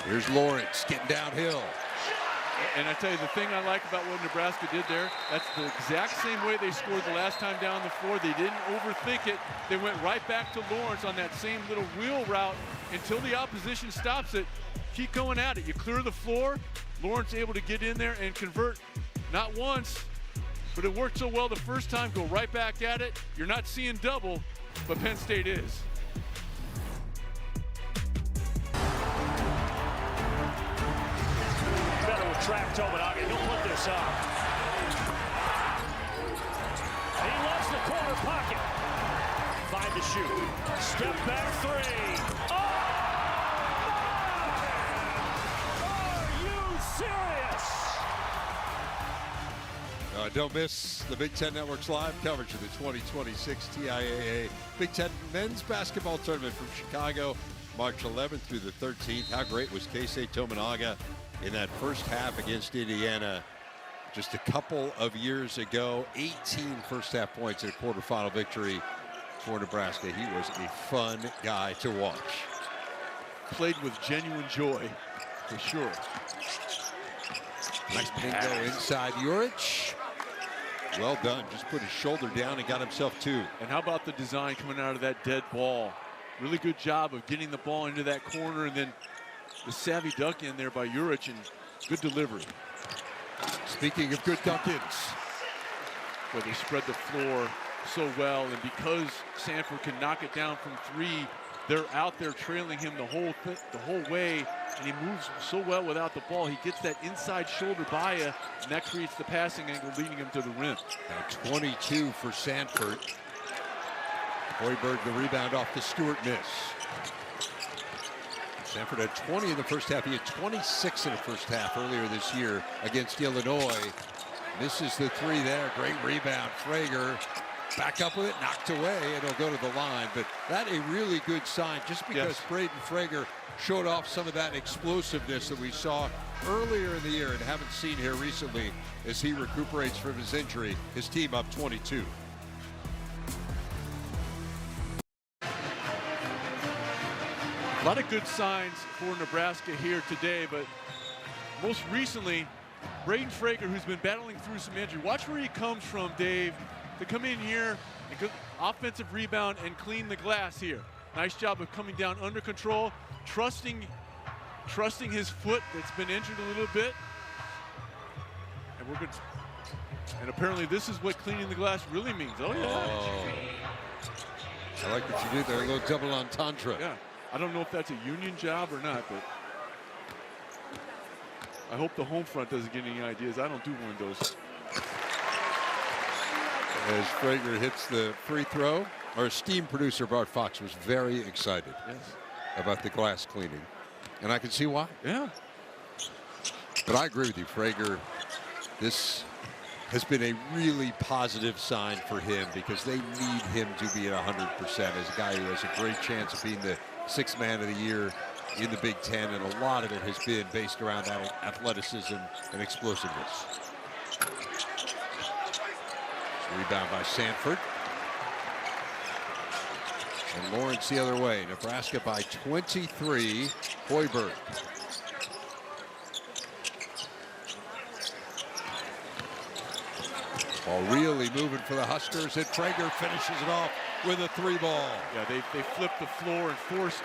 Here's Lawrence getting downhill. And I tell you, the thing I like about what Nebraska did there, that's the exact same way they scored the last time down the floor. They didn't overthink it. They went right back to Lawrence on that same little wheel route until the opposition stops it. Keep going at it. You clear the floor. Lawrence able to get in there and convert not once, but it worked so well the first time. Go right back at it. You're not seeing double, but Penn State is. Trap Tominaga, he'll put this up. He loves the corner pocket. 5 to shoot. Step back 3. Oh! Are you serious? Don't miss the Big Ten Network's live coverage of the 2026 TIAA Big Ten Men's Basketball Tournament from Chicago, March 11th through the 13th. How great was Keisei Tominaga in that first half against Indiana just a couple of years ago? 18 first half points in a quarterfinal victory for Nebraska. He was a fun guy to watch. Played with genuine joy, for sure. Nice Mingo inside Urich. Well done. Just put his shoulder down and got himself 2. And how about the design coming out of that dead ball? Really good job of getting the ball into that corner, and then the savvy duck in there by Urich, and good delivery. Speaking of good duck-ins, where they spread the floor so well, and because Sanford can knock it down from 3, they're out there trailing him the whole way, and he moves so well without the ball. He gets that inside shoulder by you, and that creates the passing angle leading him to the rim. Now 22 for Sanford. Hoiberg the rebound off the Stewart miss. Sanford had 20 in the first half. He had 26 in the first half earlier this year against Illinois. Misses the three there. Great rebound. Frager back up with it, knocked away, and he'll go to the line. But that a really good sign, just because Braden Frager showed off some of that explosiveness that we saw earlier in the year and haven't seen here recently as he recuperates from his injury. His team up 22. A lot of good signs for Nebraska here today, but most recently, Braden Frager, who's been battling through some injury. Watch where he comes from, Dave, to come in here and go offensive rebound and clean the glass here. Nice job of coming down under control, trusting his foot that's been injured a little bit. And we're good. And apparently this is what cleaning the glass really means. Oh, yeah. Oh. I like what you did there, a little double entendre. Yeah. I don't know if that's a union job or not, but I hope the home front doesn't get any ideas. I don't do one of those. As Frager hits the free throw, our esteemed producer Bart Fox was very excited about the glass cleaning, and I can see why. Yeah. But I agree with you, Frager. This has been a really positive sign for him because they need him to be at 100% as a guy who has a great chance of being the sixth man of the year in the Big Ten, and a lot of it has been based around that athleticism and explosiveness. Rebound by Sanford. And Lawrence the other way. Nebraska by 23. Hoiberg. Ball really moving for the Huskers, and Frager finishes it off with a three ball. Yeah, they flipped the floor and forced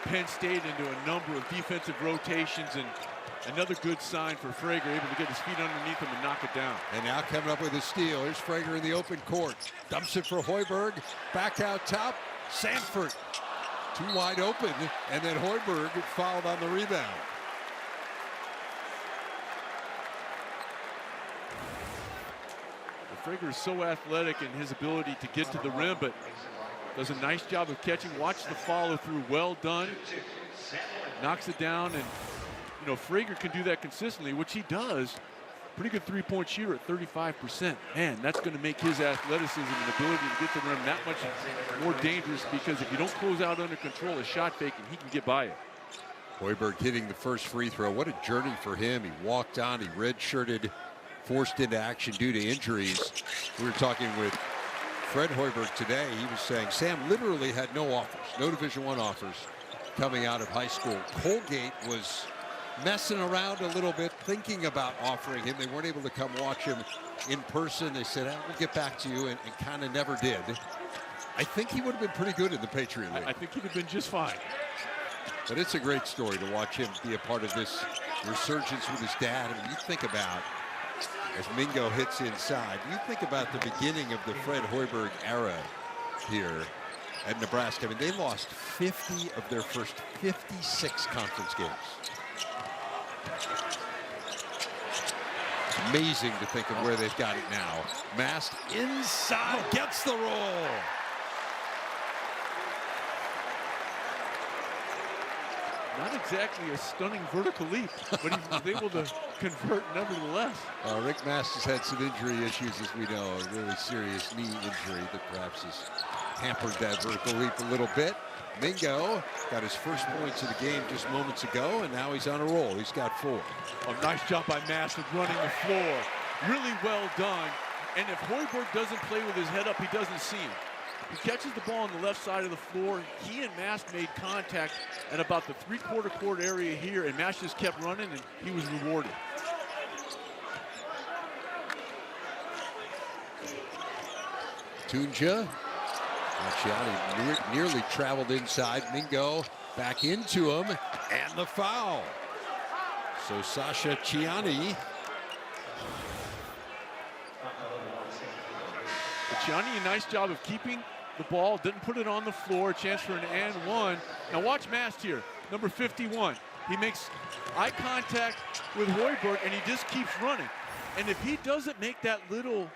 Penn State into a number of defensive rotations, and another good sign for Frager, able to get his feet underneath him and knock it down. And now coming up with a steal. Here's Frager in the open court. Dumps it for Hoiberg. Back out top. Sanford. Too wide open. And then Hoiberg fouled on the rebound. Frager is so athletic in his ability to get to the rim, but does a nice job of catching. Watch the follow through. Well done. Knocks it down, and you know, Frager can do that consistently, which he does. Pretty good three-point shooter at 35%. Man, that's going to make his athleticism and ability to get to the rim that much more dangerous, because if you don't close out under control, a shot fake, and he can get by it. Hoiberg hitting the first free throw. What a journey for him. He walked on, he redshirted, forced into action due to injuries. We were talking with Fred Hoiberg today. He was saying Sam literally had no offers, no Division I offers coming out of high school. Colgate was messing around a little bit, thinking about offering him. They weren't able to come watch him in person. They said, we'll get back to you, and kind of never did. I think he would have been pretty good in the Patriot League. I think he'd have been just fine. But it's a great story to watch him be a part of this resurgence with his dad. I mean, you think about, as Mingo hits inside, you think about the beginning of the Fred Hoiberg era here at Nebraska. I mean, they lost 50 of their first 56 conference games. Amazing to think of where they've got it now. Mast inside, gets the roll. Not exactly a stunning vertical leap, but he was able to convert nevertheless. Rick Mast has had some injury issues, as we know, a really serious knee injury that perhaps has hampered that vertical leap a little bit. Mingo got his first points of the game just moments ago, and now he's on a roll. He's got 4. A nice job by Mast of running the floor. Really well done. And if Hoiberg doesn't play with his head up, he doesn't see him. He catches the ball on the left side of the floor. He and Mast made contact at about the three-quarter court area here, and Mast just kept running, and he was rewarded. Tunja. Ciani nearly traveled inside. Mingo back into him, and the foul. So Sasha Ciani. Ciani, a nice job of keeping the ball, didn't put it on the floor. A chance for an and one. Now watch Mast here, number 51. He makes eye contact with Hoiberg, and he just keeps running. And if he doesn't make that little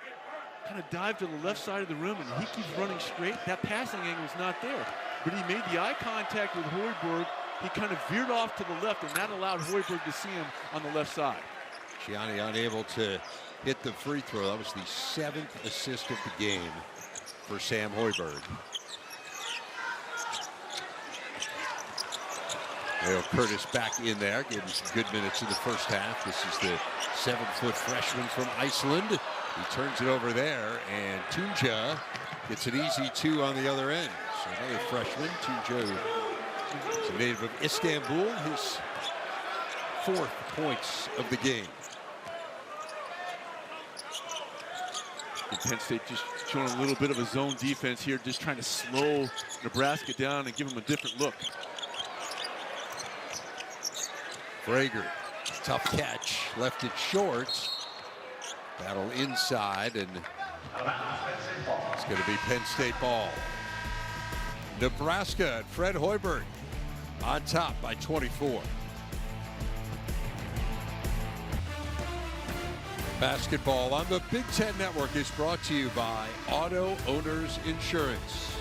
kind of dived to the left side of the rim, and he keeps running straight. That passing angle is not there. But he made the eye contact with Hoiberg. He kind of veered off to the left, and that allowed Hoiberg to see him on the left side. Gianni unable to hit the free throw. That was the 7th assist of the game for Sam Hoiberg. Dale Curtis back in there, gave him some good minutes in the first half. This is the 7-foot freshman from Iceland. He turns it over there, and Tunja gets an easy 2 on the other end. So another freshman, Tunja, is a native of Istanbul, his 4th points of the game. And Penn State just showing a little bit of a zone defense here, just trying to slow Nebraska down and give them a different look. Frager, tough catch, left it short. Battle inside, and it's going to be Penn State ball. Nebraska and Fred Hoiberg on top by 24. Basketball on the Big Ten Network is brought to you by Auto Owners Insurance.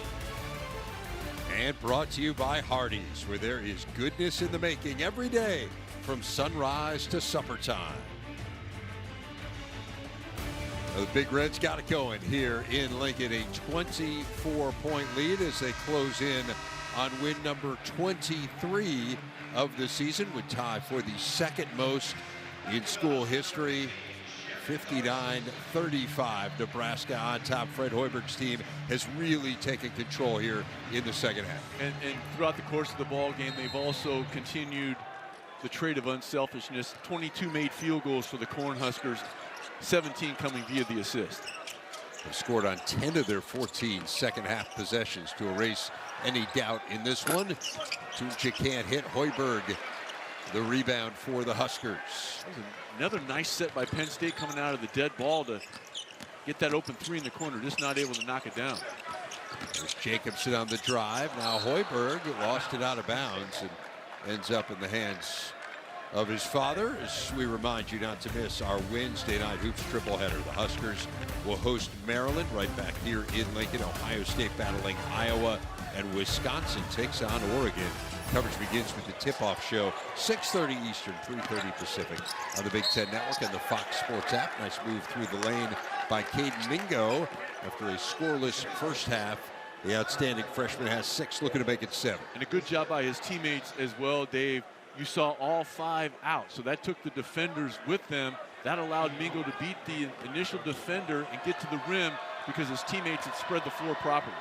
And brought to you by Hardee's, where there is goodness in the making every day from sunrise to supper time. The Big Reds got it going here in Lincoln, a 24-point lead as they close in on win number 23 of the season, would tie for the 2nd most in school history. 59-35, Nebraska on top. Fred Hoiberg's team has really taken control here in the second half. And throughout the course of the ball game, they've also continued the trait of unselfishness. 22 made field goals for the Cornhuskers, 17 coming via the assist. They scored on 10 of their 14 second half possessions to erase any doubt in this one. Tunja can't hit. Hoiberg the rebound for the Huskers. Another nice set by Penn State coming out of the dead ball to get that open 3 in the corner, just not able to knock it down. There's Jacobson on the drive. Now Hoiberg lost it out of bounds and ends up in the hands of his father, as we remind you not to miss our Wednesday night hoops tripleheader. The Huskers will host Maryland right back here in Lincoln. Ohio State battling Iowa, and Wisconsin takes on Oregon. Coverage begins with the tip-off show, 6:30 Eastern, 3:30 Pacific on the Big Ten Network and the Fox Sports app. Nice move through the lane by Caden Mingo after a scoreless first half. The outstanding freshman has 6, looking to make it 7. And a good job by his teammates as well, Dave. You saw all 5 out, so that took the defenders with them. That allowed Mingo to beat the initial defender and get to the rim because his teammates had spread the floor properly.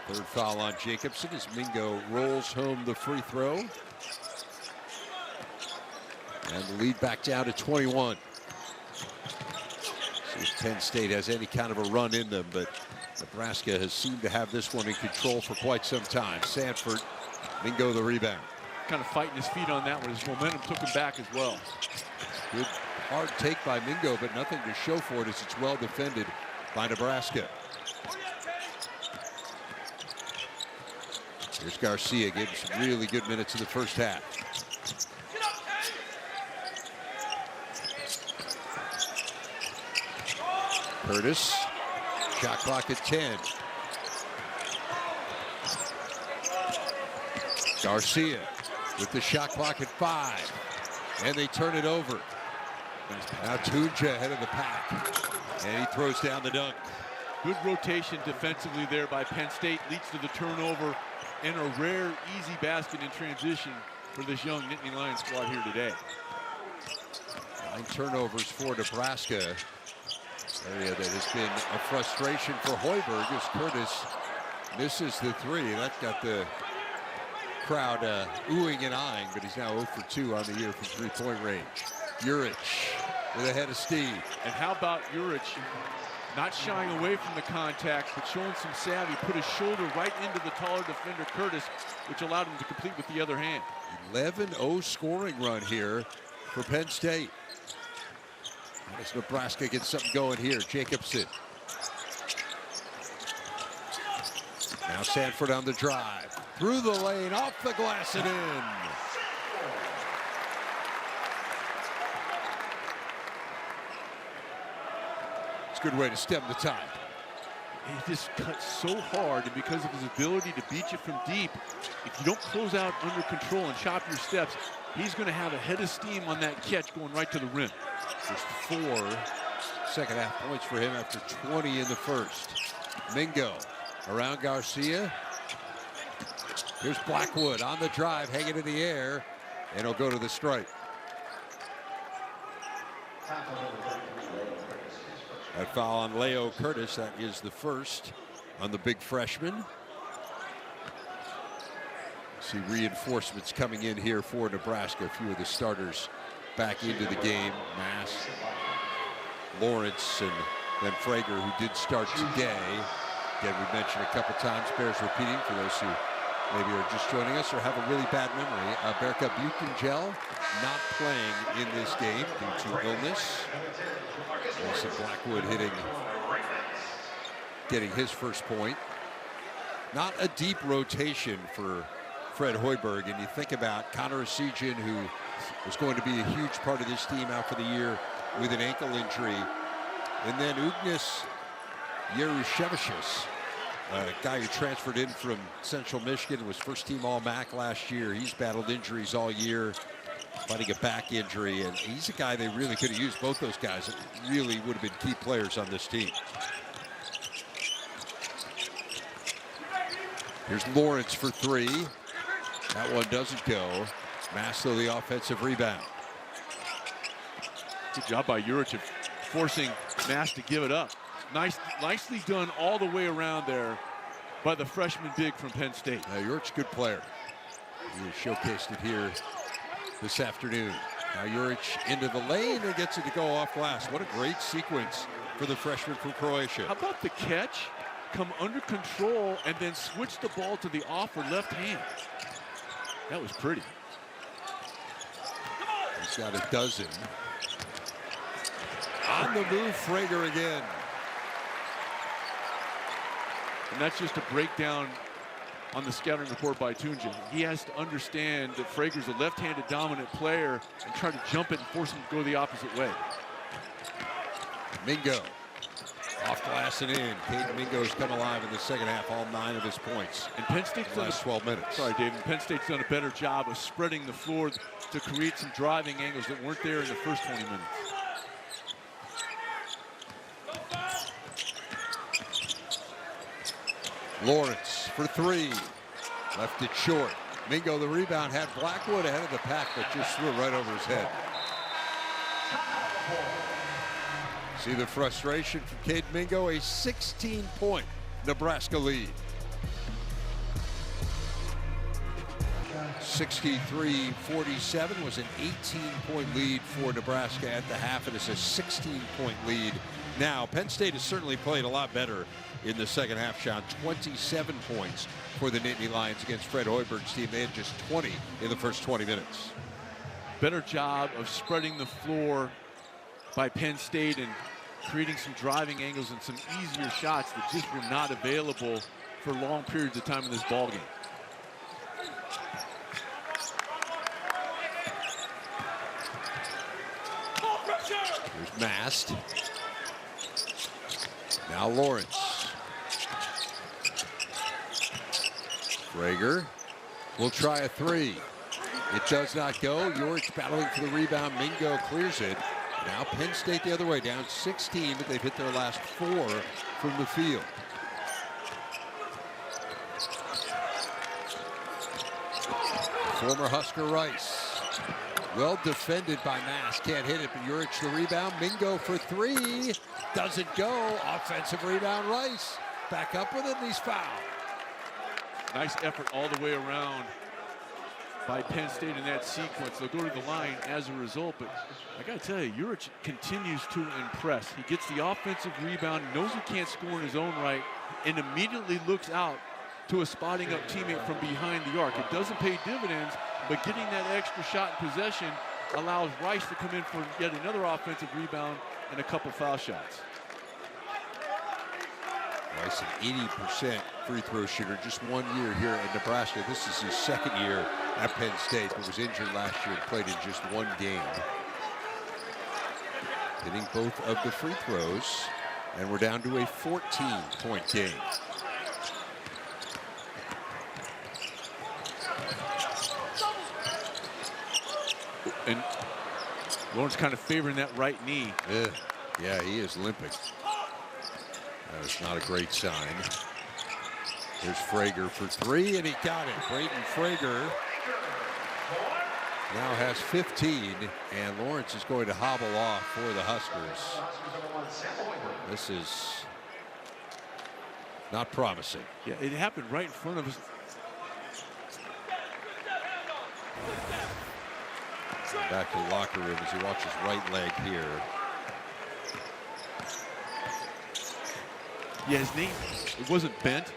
Third foul on Jacobson as Mingo rolls home the free throw. And the lead back down to 21. See if Penn State has any kind of a run in them, but Nebraska has seemed to have this one in control for quite some time. Sanford, Mingo the rebound. Kind of fighting his feet on that one. His momentum took him back as well. Good hard take by Mingo, but nothing to show for it as it's well defended by Nebraska. Here's Garcia, gave him some really good minutes in the first half. Curtis, shot clock at 10. Garcia with the shot clock at 5. And they turn it over. Now Tunja ahead of the pack. And he throws down the dunk. Good rotation defensively there by Penn State. Leads to the turnover and a rare easy basket in transition for this young Nittany Lions squad here today. 9 turnovers for Nebraska. Area that has been a frustration for Hoiberg as Curtis misses the 3. That got the crowd oohing and eyeing, but he's now 0 for 2 on the year from 3-point range. Urich with a head of steam. And how about Urich not shying away from the contact, but showing some savvy, put his shoulder right into the taller defender Curtis, which allowed him to complete with the other hand. 11-0 scoring run here for Penn State. As Nebraska gets something going here, Jacobson. Now Sanford on the drive. Through the lane, off the glass and in. good way to stem the tide. He just cuts so hard, and because of his ability to beat you from deep, if you don't close out under control and chop your steps, he's going to have a head of steam on that catch going right to the rim. Just 4 second-half points for him after 20 in the first. Mingo around Garcia. Here's Blackwood on the drive, hanging in the air, and he'll go to the stripe. That foul on Leo Curtis, that is the first on the big freshman. See reinforcements coming in here for Nebraska. A few of the starters back into the game. Mass, Lawrence, and then Frager, who did start today. Again, we mentioned a couple times, bears repeating for those who maybe are just joining us or have a really bad memory. Berka Buchengel not playing in this game due to illness. Also Blackwood getting his first point. Not a deep rotation for Fred Hoiberg, and you think about Connor Essegian, who was going to be a huge part of this team out for the year with an ankle injury, and then Ugnis Yerushevicius, a guy who transferred in from Central Michigan, was first-team All-MAC last year. He's battled injuries all year, fighting a back injury, and he's a guy they really could have used. Both those guys really would have been key players on this team. Here's Lawrence for 3. That one doesn't go. Mass, though, the offensive rebound. Good job by Urich of forcing Mass to give it up. Nicely done all the way around there by the freshman big from Penn State. Urich's a good player. He showcased it here this afternoon. Now Urich into the lane and gets it to go off glass. What a great sequence for the freshman from Croatia. How about the catch? Come under control and then switch the ball to the off or left hand. That was pretty. He's got a dozen. On the move, Frager again. And that's just a breakdown on the scouting report by Tunja. He has to understand that Frager's a left-handed dominant player and try to jump it and force him to go the opposite way. Mingo off glass and in. Caden Mingo's come alive in the second half, all 9 of his points. And Penn State's done last 12 minutes. Sorry, David. Penn State's done a better job of spreading the floor to create some driving angles that weren't there in the first 20 minutes. Lawrence for 3. Left it short. Mingo, the rebound, had Blackwood ahead of the pack, but just threw it right over his head. See the frustration from Caden Mingo, a 16-point Nebraska lead. 63-47 was an 18-point lead for Nebraska at the half. It is a 16-point lead now. Penn State has certainly played a lot better in the second half. Shot 27 points for the Nittany Lions against Fred Hoiberg's team. They had just 20 in the first 20 minutes. Better job of spreading the floor by Penn State and creating some driving angles and some easier shots that just were not available for long periods of time in this ballgame. Here's Mast. Now Lawrence. Frager will try a 3. It does not go. York battling for the rebound. Mingo clears it. Now Penn State the other way, down 16, but they've hit their last 4 from the field. Former Husker Rice. Well defended by Mass. Can't hit it, but Urich the rebound. Mingo for 3. Doesn't go. Offensive rebound, Rice. Back up with it, and he's fouled. Nice effort all the way around by Penn State in that sequence. They'll go to the line as a result, but I got to tell you, Urich continues to impress. He gets the offensive rebound, knows he can't score in his own right, and immediately looks out to a spotting up teammate from behind the arc. It doesn't pay dividends, but getting that extra shot in possession allows Rice to come in for yet another offensive rebound and a couple foul shots. Rice, an 80% free throw shooter, just 1 year here at Nebraska. This is his second year at Penn State, but was injured last year and played in just 1 game. Hitting both of the free throws. And we're down to a 14-point game. And Lawrence kind of favoring that right knee. Yeah, he is limping. That is not a great sign. There's Frager for three, and he got it. Braden Frager now has 15, and Lawrence is going to hobble off for the Huskers. This is not promising. Yeah, it happened right in front of us. Back to the locker room as he watches right leg here. Yeah, his knee, it wasn't bent,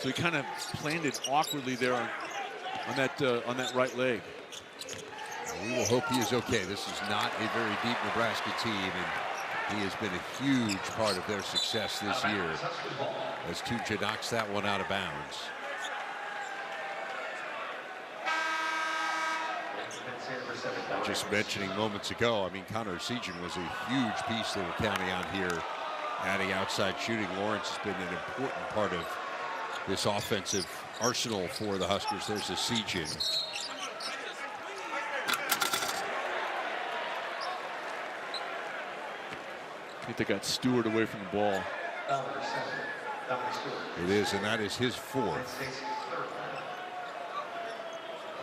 so he kind of planted awkwardly there on that right leg. We will hope he is okay. This is not a very deep Nebraska team, and he has been a huge part of their success this year as Tuja knocks that one out of bounds. Just mentioning moments ago, I mean, Connor Sejan was a huge piece they were counting on here. Adding outside shooting, Lawrence has been an important part of this offensive arsenal for the Huskers. There's a Sejan. I think they got Stewart away from the ball. It is, and that is his fourth.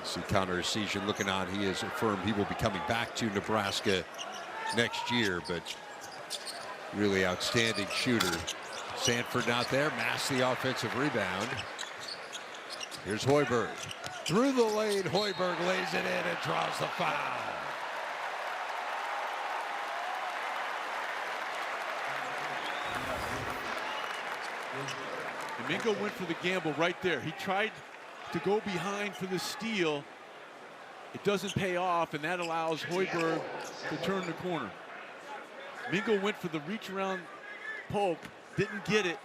See Connor Sejan looking on. He has affirmed he will be coming back to Nebraska next year, but really outstanding shooter. Sanford not there, masks the offensive rebound. Here's Hoiberg. Through the lane, Hoiberg lays it in and draws the foul. And Mingo went for the gamble right there. He tried to go behind for the steal. It doesn't pay off, and that allows Hoiberg to turn the corner. Mingo went for the reach around poke, didn't get it.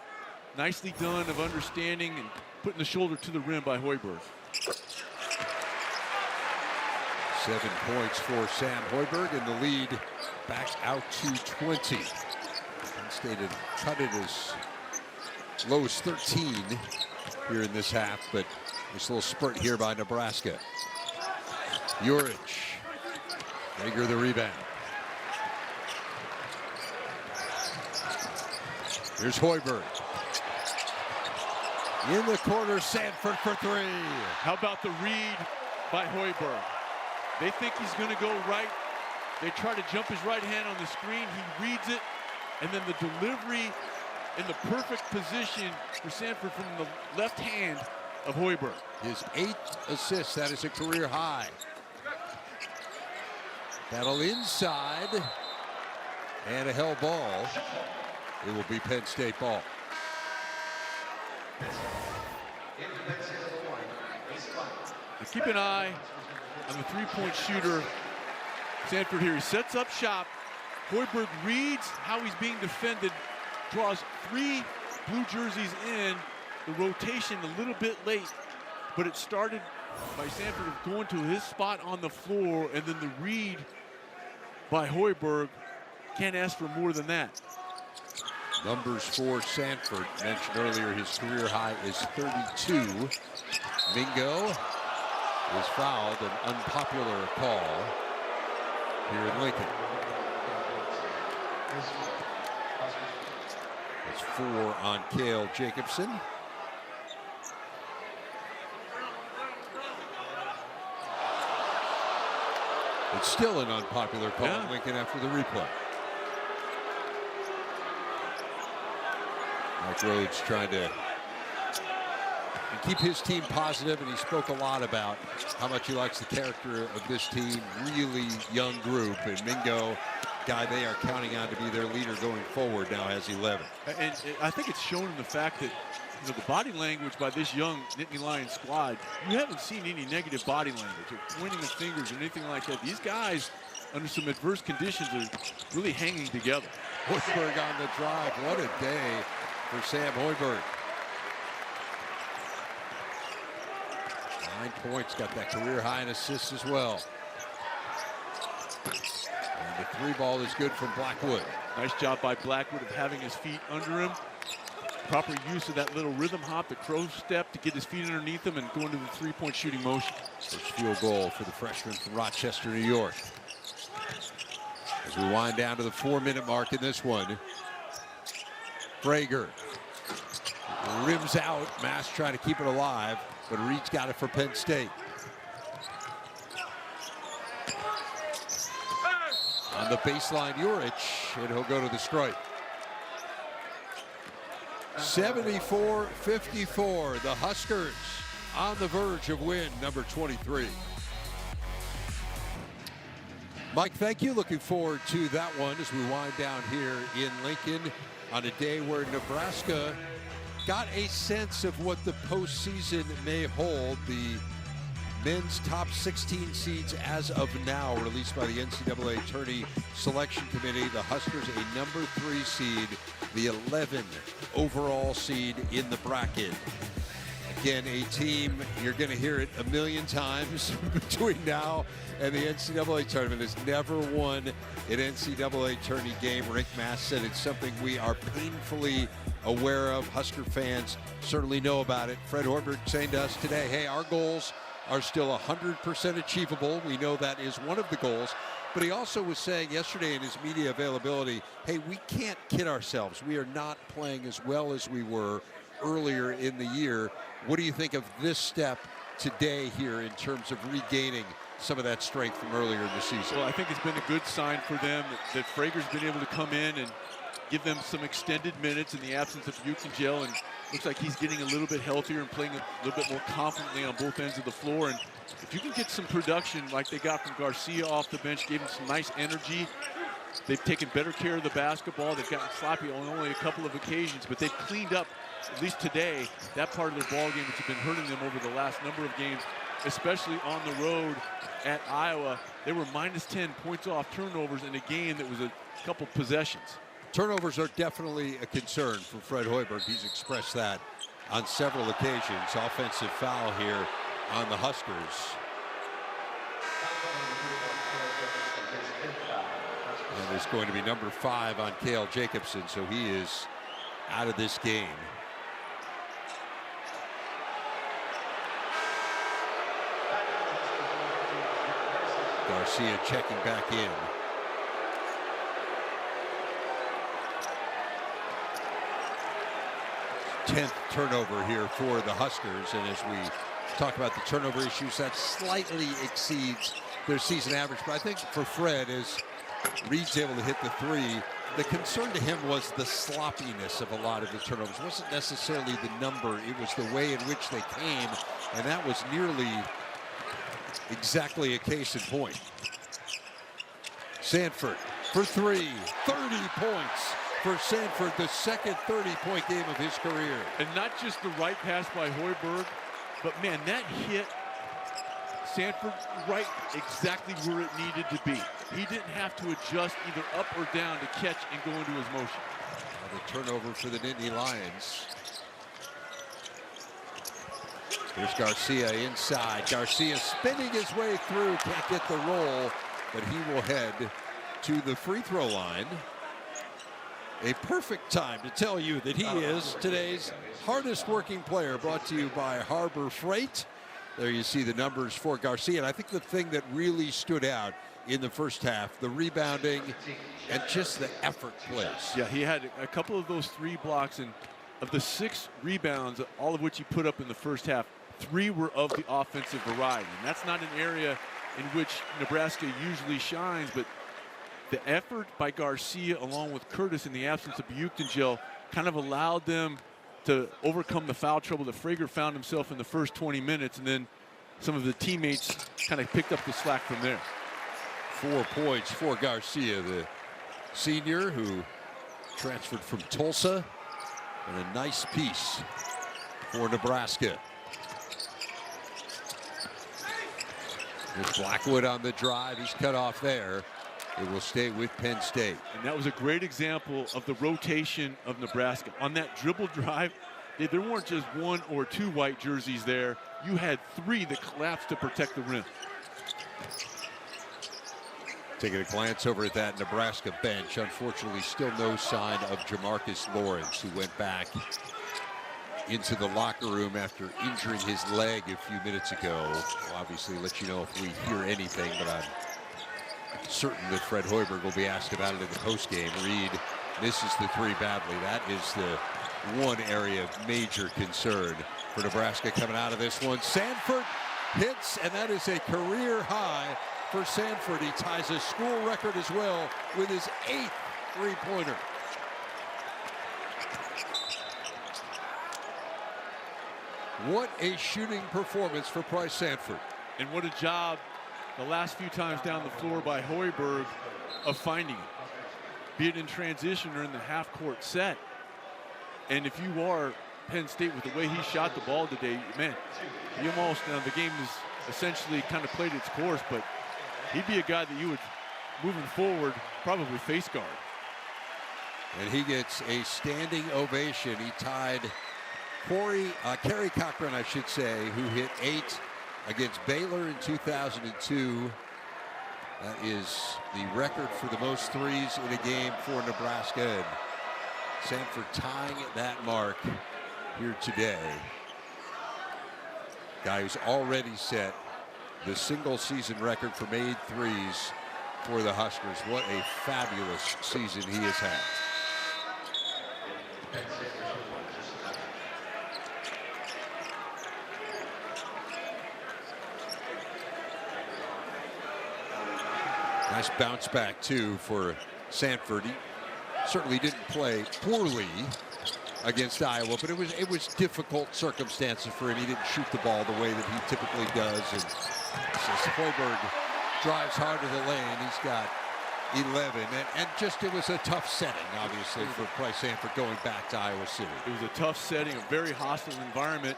Nicely done of understanding and putting the shoulder to the rim by Hoiberg. 7 points for Sam Hoiberg, and the lead back out to 20. Penn State had cut it as low as 13 here in this half, but this little spurt here by Nebraska. Juric, Frager the rebound. Here's Hoiberg. In the corner, Sanford for three. How about the read by Hoiberg? They think he's going to go right. They try to jump his right hand on the screen. He reads it, and then the delivery in the perfect position for Sanford from the left hand of Hoiberg. His 8th assist, that is a career high. Battle inside, and a hell ball. It will be Penn State ball. Now keep an eye on the three-point shooter, Sanford here. He sets up shop. Hoiberg reads how he's being defended, draws 3 blue jerseys in. The rotation a little bit late, but it started by Sanford going to his spot on the floor, and then the read by Hoiberg. Can't ask for more than that. Numbers for Sanford. Mentioned earlier, his career high is 32. Mingo is fouled, an unpopular call here in Lincoln. It's 4 on Cale Jacobson. It's still an unpopular call in Lincoln after the replay. Mike Rhodes trying to keep his team positive, and he spoke a lot about how much he likes the character of this team. Really young group, and Mingo, guy they are counting on to be their leader going forward, now has 11. And I think it's shown in the fact that, you know, the body language by this young Nittany Lions squad, you haven't seen any negative body language or pointing of fingers or anything like that. These guys, under some adverse conditions, are really hanging together. Hoiberg on the drive. What a day for Sam Hoiberg. 9 points, got that career high in assists as well. And the 3 ball is good from Blackwood. Nice job by Blackwood of having his feet under him. Proper use of that little rhythm hop, the crow step to get his feet underneath him and go into the three-point shooting motion. First field goal for the freshman from Rochester, New York. As we wind down to the 4-minute mark in this one. Frager rims out. Mass trying to keep it alive, but Reed's got it for Penn State. On the baseline, Urich, and he'll go to the strike. 74-54, the Huskers on the verge of win number 23. Mike, thank you. Looking forward to that one as we wind down here in Lincoln on a day where Nebraska got a sense of what the postseason may hold. The men's top 16 seeds as of now, released by the NCAA Tourney Selection Committee. The Huskers a number 3 seed, the 11 overall seed in the bracket. Again, a team, you're going to hear it a million times between now and the NCAA tournament, has never won an NCAA tourney game. Rick Mass said it's something we are painfully aware of. Husker fans certainly know about it. Fred Hoiberg saying to us today, hey, our goals are still 100% achievable. We know that is one of the goals. But he also was saying yesterday in his media availability, hey, we can't kid ourselves. We are not playing as well as we were earlier in the year. What do you think of this step today here in terms of regaining some of that strength from earlier in the season? Well, I think it's been a good sign for them that Frager's been able to come in and give them some extended minutes in the absence of Ukengel, and looks like he's getting a little bit healthier and playing a little bit more confidently on both ends of the floor. And if you can get some production like they got from Garcia off the bench, gave him some nice energy. They've taken better care of the basketball. They've gotten sloppy on only a couple of occasions, but they've cleaned up, at least today, that part of their ball game which has been hurting them over the last number of games, especially on the road at Iowa. They were minus 10 points off turnovers in a game that was a couple possessions. Turnovers are definitely a concern for Fred Hoiberg. He's expressed that on several occasions. Offensive foul here on the Huskers. And it's going to be number 5 on Cale Jacobson, so he is out of this game. Garcia checking back in. 10th turnover here for the Huskers, and as we talk about the turnover issues, that slightly exceeds their season average. But I think for Fred, as Reed's able to hit the 3, the concern to him was the sloppiness of a lot of the turnovers. It wasn't necessarily the number, it was the way in which they came, and that was nearly exactly a case in point. Sanford for 3, 30 points for Sanford, the second 30-point game of his career. And not just the right pass by Hoiberg, but man, that hit Sanford right exactly where it needed to be. He didn't have to adjust either up or down to catch and go into his motion. Another turnover for the Nittany Lions. Here's Garcia inside. Garcia spinning his way through, can't get the roll, but he will head to the free throw line. A perfect time to tell you that he is today's hardest working player, brought to you by Harbor Freight. There you see the numbers for Garcia. And I think the thing that really stood out in the first half, the rebounding and just the effort plays. Yeah, he had a couple of those 3 blocks, and of the 6 rebounds, all of which he put up in the first half, 3 were of the offensive variety. And that's not an area in which Nebraska usually shines, but the effort by Garcia along with Curtis in the absence of Ukengel kind of allowed them to overcome the foul trouble that Frager found himself in the first 20 minutes, and then some of the teammates kind of picked up the slack from there. 4 points for Garcia, the senior who transferred from Tulsa, and a nice piece for Nebraska. There's Blackwood on the drive. He's cut off there. It will stay with Penn State. And that was a great example of the rotation of Nebraska. On that dribble drive, there weren't just 1 or 2 white jerseys there. You had 3 that collapsed to protect the rim. Taking a glance over at that Nebraska bench, unfortunately still no sign of Jamarcus Lawrence, who went back into the locker room after injuring his leg a few minutes ago. We'll obviously let you know if we hear anything, but I'm certain that Fred Hoiberg will be asked about it in the postgame. Reed misses the three badly. That is the one area of major concern for Nebraska coming out of this one. Sanford hits, and that is a career high for Sanford. He ties a school record as well with his 8th three-pointer. What a shooting performance for Price Sanford. And what a job the last few times down the floor by Hoiberg of finding it, be it in transition or in the half-court set. And if you are Penn State with the way he shot the ball today, man, you almost, the game is essentially kind of played its course, but he'd be a guy that you would, moving forward, probably face guard. And he gets a standing ovation. He tied Kerry Cochran, I should say, who hit 8 against Baylor in 2002. That is the record for the most threes in a game for Nebraska. And Sanford tying that mark here today. Guy who's already set the single season record for made threes for the Huskers. What a fabulous season he has had. Nice bounce back too for Sanford. He certainly didn't play poorly against Iowa, but it was difficult circumstances for him. He didn't shoot the ball the way that he typically does. And so Hoiberg drives hard to the lane. He's got 11, and just it was a tough setting, obviously, for Price Sanford going back to Iowa City. It was a tough setting, a very hostile environment,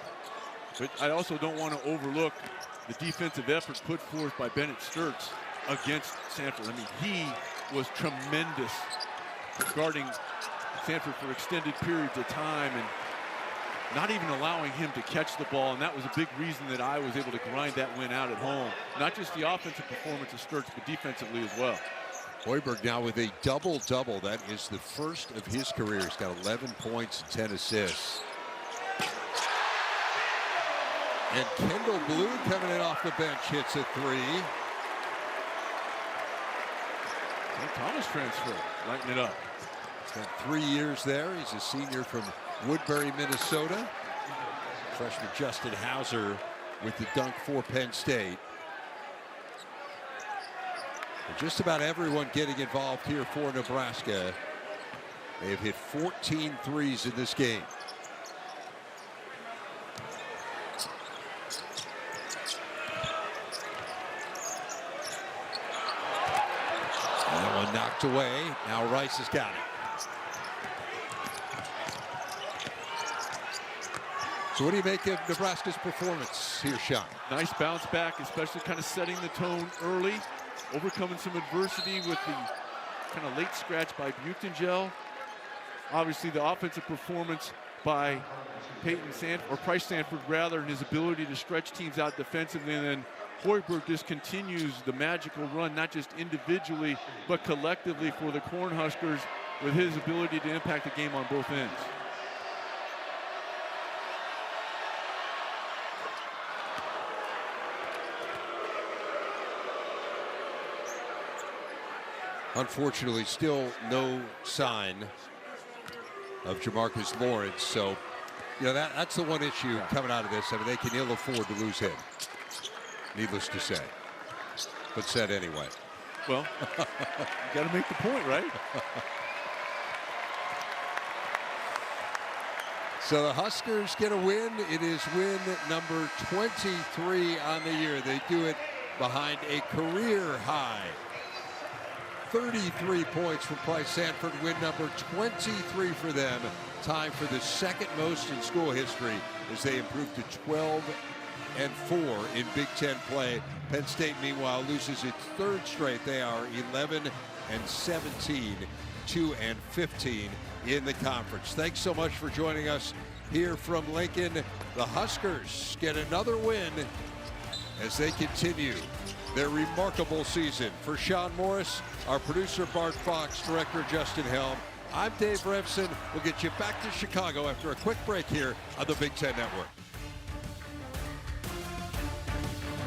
but I also don't want to overlook the defensive effort put forth by Bennett Sturtz against Sanford. I mean, he was tremendous guarding Sanford for extended periods of time and not even allowing him to catch the ball, and that was a big reason that I was able to grind that win out at home. Not just the offensive performance of Sturtz, but defensively as well. Hoiberg now with a double-double. That is the first of his career. He's got 11 points and 10 assists. And Kendall Blue coming in off the bench hits a three. And Thomas transfer, lighting it up. Spent 3 years there. He's a senior from Woodbury, Minnesota. Freshman Justin Hauser with the dunk for Penn State. And just about everyone getting involved here for Nebraska. They have hit 14 threes in this game. That one knocked away. Now Rice has got it. So what do you make of Nebraska's performance here, Sean? Nice bounce back, especially kind of setting the tone early, overcoming some adversity with the kind of late scratch by Buchtengel. Obviously, the offensive performance by Price Sanford rather, and his ability to stretch teams out defensively, and then Hoiberg just continues the magical run, not just individually, but collectively for the Cornhuskers with his ability to impact the game on both ends. Unfortunately, still no sign of Jamarcus Lawrence. So, you know, that's the one issue coming out of this. I mean, they can ill afford to lose him, needless to say. But said anyway. Well, you got to make the point, right? So the Huskers get a win. It is win number 23 on the year. They do it behind a career high 33 points from Price Sanford, win number 23 for them. Time for the second most in school history as they improve to 12-4 in Big Ten play. Penn State, meanwhile, loses its third straight. They are 11-17, 2-15 in the conference. Thanks so much for joining us here from Lincoln. The Huskers get another win as they continue their remarkable season. For Sean Morris, our producer Bart Fox, director Justin Helm, I'm Dave Revson. We'll get you back to Chicago after a quick break here on the Big Ten Network.